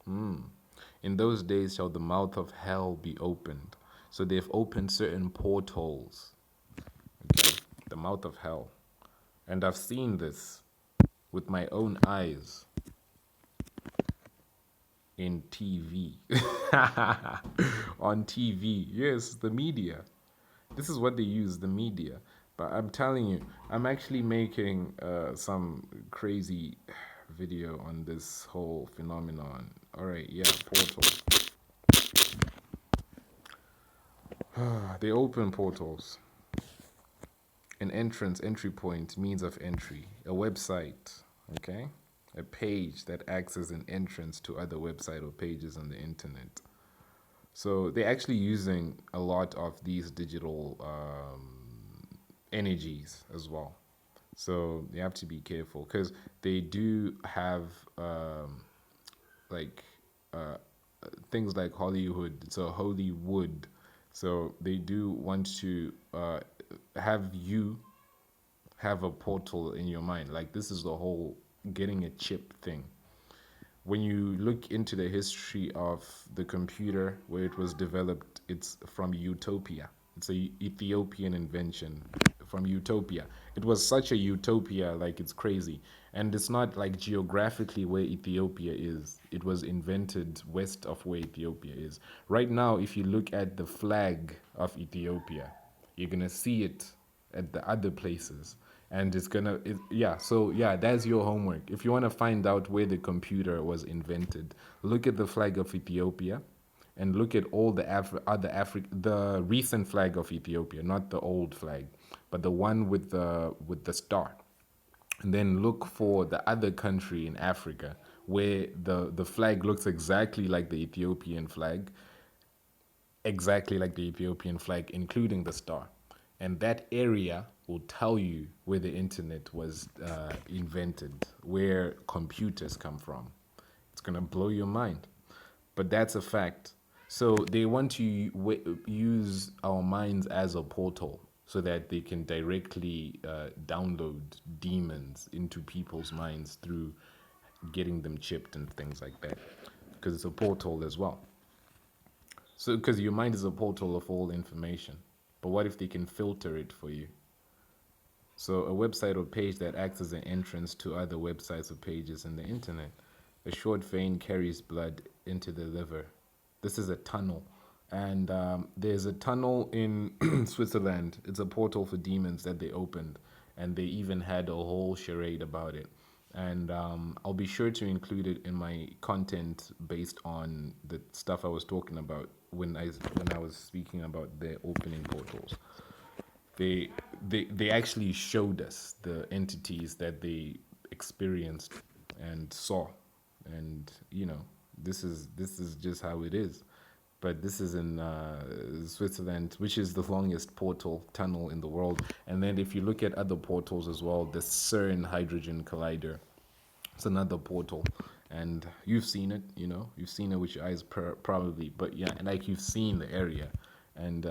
In those days shall the mouth of hell be opened. So they've opened certain portholes. Okay? The mouth of hell. And I've seen this with my own eyes. in TV. On TV. Yes, the media. This is what they use, the media. But I'm telling you, I'm actually making some crazy video on this whole phenomenon. All right, yeah, portals. They open portals. An entrance, entry point, means of entry. A website, okay? A page that acts as an entrance to other website or pages on the internet. So they're actually using a lot of these digital energies as well. So you have to be careful because they do have like things like Hollywood. It's a Hollywood. So they do want to have you have a portal in your mind. Like this is the whole getting a chip thing. When you look into the history of the computer where it was developed, it's from Utopia. It's a Ethiopian invention from Utopia. It was such a utopia, like it's crazy. And it's not like geographically where Ethiopia is. It was invented west of where Ethiopia is. Right now, if you look at the flag of Ethiopia, you're going to see it at the other places. And it's gonna, yeah, so yeah, that's your homework. If you want to find out where the computer was invented, look at the flag of Ethiopia and look at all the the recent flag of Ethiopia, not the old flag, but the one with the star. And then look for the other country in Africa where the flag looks exactly like the Ethiopian flag, including the star. And that area will tell you where the internet was invented, where computers come from. It's going to blow your mind. But that's a fact. So they want to use our minds as a portal so that they can directly download demons into people's minds through getting them chipped and things like that. Because it's a portal as well. So, because your mind is a portal of all information. But what if they can filter it for you? So, a website or page that acts as an entrance to other websites or pages in the internet. A short vein carries blood into the liver. This is a tunnel. And there's a tunnel in Switzerland. It's a portal for demons that they opened. And they even had a whole charade about it. And I'll be sure to include it in my content based on the stuff I was talking about when I was speaking about their opening portals. They actually showed us the entities that they experienced and saw, and this is just how it is. But this is in Switzerland, which is the longest portal tunnel in the world. And then if you look at other portals as well, the CERN Hydrogen Collider, it's another portal. And you've seen it, you've seen it with your eyes probably. But yeah, and like you've seen the area. And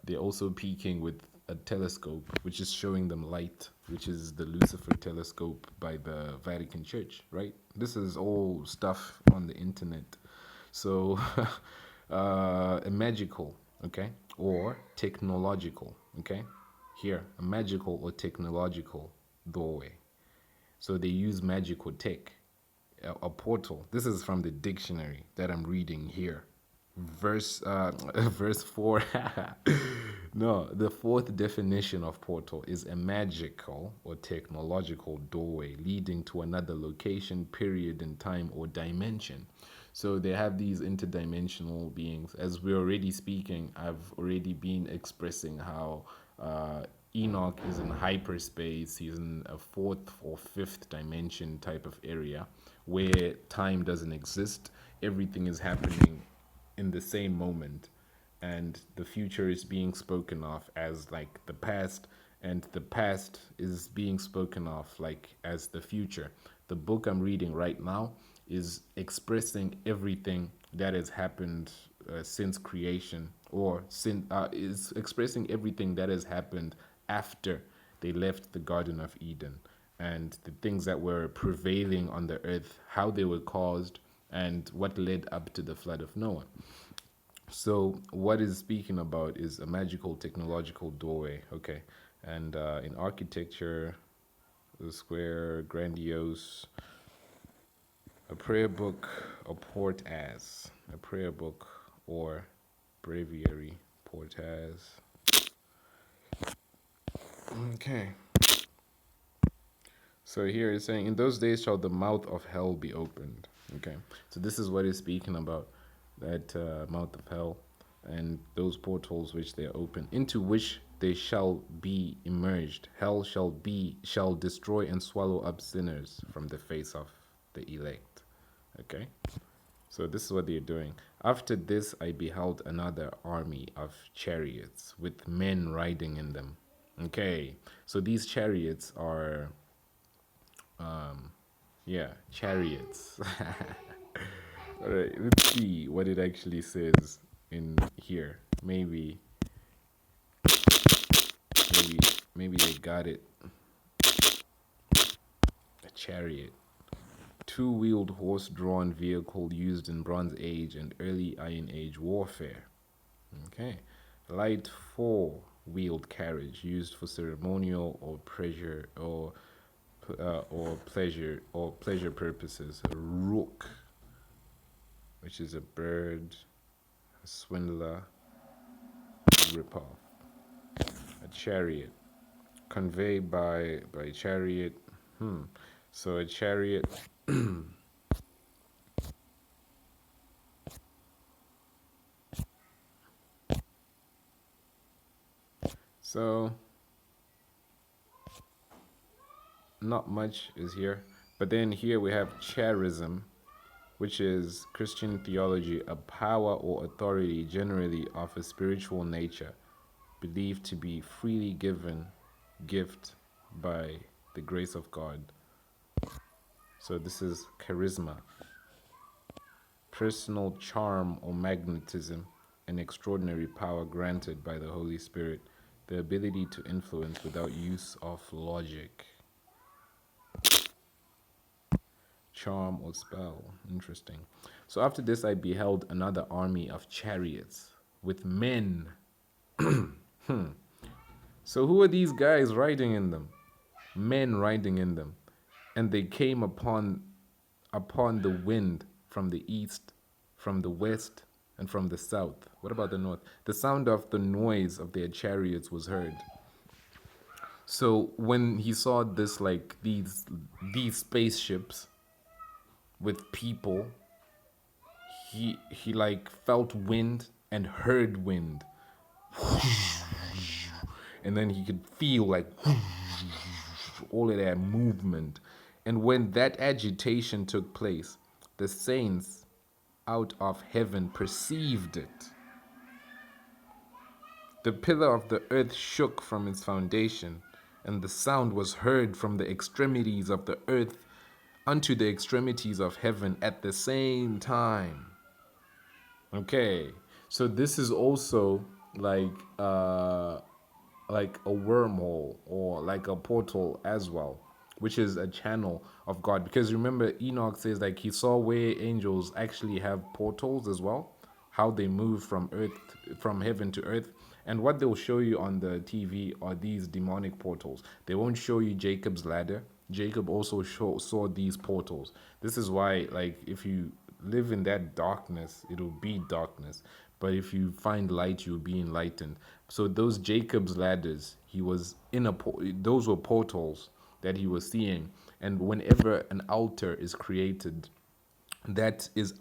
they're also peeking with a telescope, which is showing them light, which is the Lucifer telescope by the Vatican Church, right? This is all stuff on the internet. So a magical, okay, or technological, okay, here, a magical or technological doorway. So they use magical tech, a portal. This is from the dictionary that I'm reading here. Verse 4. No, the fourth definition of portal is a magical or technological doorway leading to another location, period in time, or dimension. So they have these interdimensional beings. As we're already speaking, I've already been expressing how Enoch is in hyperspace. He's in a fourth or fifth dimension type of area where time doesn't exist. Everything is happening in the same moment, and the future is being spoken of as like the past, and the past is being spoken of like as the future. The book I'm reading right now is expressing everything that has happened since creation, or is expressing everything that has happened after they left the Garden of Eden, and the things that were prevailing on the earth, how they were caused, and what led up to the flood of Noah. So what is speaking about is a magical technological doorway, okay? And in architecture, the square, grandiose, A prayer book, or port as. A prayer book or breviary, port as. Okay. So here it's saying, in those days shall the mouth of hell be opened. Okay. So this is what it's speaking about, that mouth of hell and those portals which they open, into which they shall be immerged. Hell shall destroy and swallow up sinners from the face of the elect. Okay. So this is what they're doing. After this I beheld another army of chariots with men riding in them. Okay. So these chariots are chariots. All right, let's see what it actually says in here. Maybe they got it. A chariot, two-wheeled horse-drawn vehicle used in Bronze Age and early Iron Age warfare. Okay, light four-wheeled carriage used for ceremonial or pleasure purposes. A rook, which is a bird, a swindler, a ripoff. A chariot, conveyed by chariot. So a chariot. So not much is here, but then here we have charism, which is Christian theology, a power or authority generally of a spiritual nature, believed to be freely given gift by the grace of God. So this is charisma, personal charm or magnetism, an extraordinary power granted by the Holy Spirit, the ability to influence without use of logic. Charm or spell. Interesting. So after this I beheld another army of chariots with men. So who are these guys riding in them? Men riding in them. And they came upon the wind from the east, from the west, and from the south. What about the north? The sound of the noise of their chariots was heard. So when he saw this, like these spaceships with people, he like felt wind and heard wind. And then he could feel like all of that movement. And when that agitation took place, the saints out of heaven perceived it. The pillar of the earth shook from its foundation, and the sound was heard from the extremities of the earth unto the extremities of heaven at the same time. Okay, so this is also like a wormhole or like a portal as well, which is a channel of God. Because remember, Enoch says like he saw where angels actually have portals as well, how they move from heaven to earth. And what they'll show you on the TV are these demonic portals. They won't show you Jacob's ladder. Jacob also saw these portals. This is why, like, if you live in that darkness, it'll be darkness. But if you find light, you'll be enlightened. So those Jacob's ladders, he was in those were portals that he was seeing. And whenever an altar is created, that is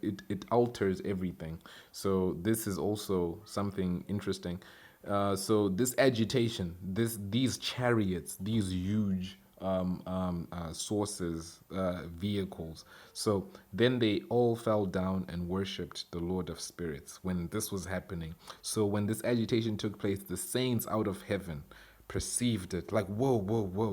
it alters everything. So this is also something interesting. So this agitation, these chariots, these huge sources, vehicles. So then they all fell down and worshipped the Lord of Spirits when this was happening. So when this agitation took place, the saints out of heaven perceived it, like, whoa,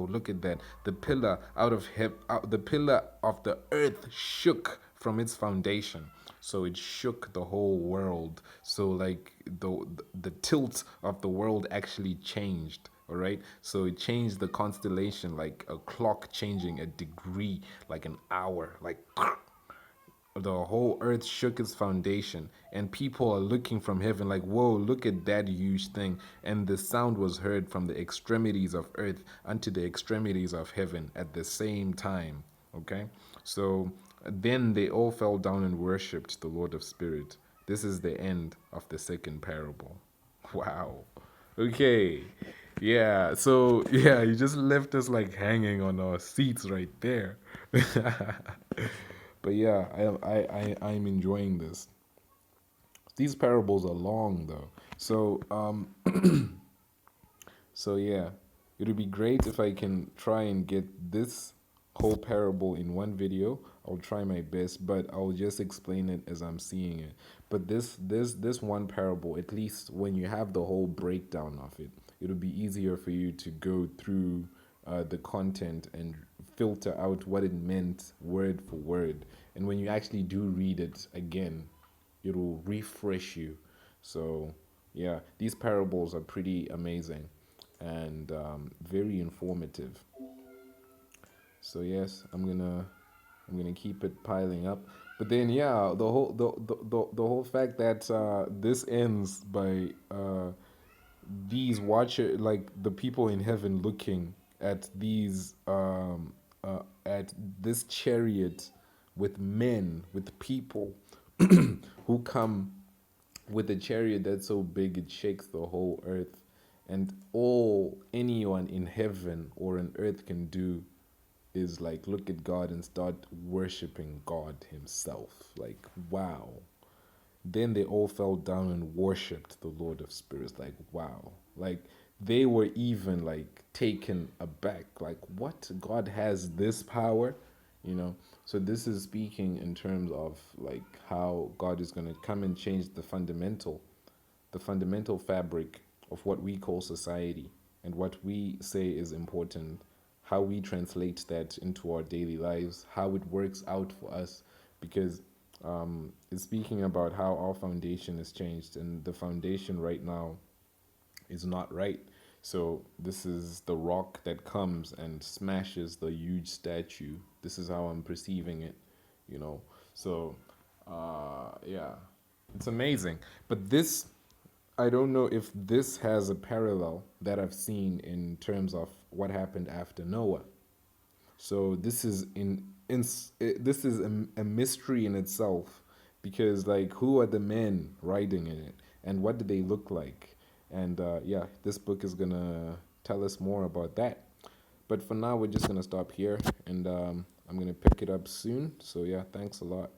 look at that. The pillar the pillar of the earth shook from its foundation. So it shook the whole world. So like the tilt of the world actually changed. All right, so it changed the constellation, like a clock changing a degree, like an hour, like the whole earth shook its foundation, and people are looking from heaven like, whoa, look at that huge thing. And the sound was heard from the extremities of earth unto the extremities of heaven at the same time. Okay, so Then they all fell down and worshipped the Lord of Spirit. This is the end of the second parable. Wow. Okay. Yeah. So yeah, you just left us like hanging on our seats right there. But yeah, I'm enjoying this. These parables are long though. So so yeah, it would be great if I can try and get this whole parable in one video. I'll try my best, but I'll just explain it as I'm seeing it. But this one parable, at least when you have the whole breakdown of it, it'll be easier for you to go through the content and filter out what it meant word for word. And when you actually do read it again, it'll refresh you. So yeah, these parables are pretty amazing and very informative. So yes, I'm gonna keep it piling up. But then yeah, the whole fact that this ends by these watcher, like the people in heaven looking at these at this chariot with men, with people who come with a chariot that's so big it shakes the whole earth, and all anyone in heaven or on earth can do is like look at God and start worshiping God himself. Like, wow. Then they all fell down and worshipped the Lord of Spirits. Like, wow. Like, they were even like taken aback. Like, what? God has this power? You know? So this is speaking in terms of like how God is going to come and change the fundamental fabric of what we call society and what we say is important, how we translate that into our daily lives, how it works out for us, because it's speaking about how our foundation has changed, and the foundation right now is not right. So this is the rock that comes and smashes the huge statue. This is how I'm perceiving it, you know. So yeah, it's amazing. But this, I don't know if this has a parallel that I've seen in terms of what happened after Noah. So this is this is a mystery in itself, because like who are the men riding in it and what do they look like? And yeah, this book is gonna tell us more about that. But for now, we're just gonna stop here, and I'm gonna pick it up soon. So yeah, thanks a lot.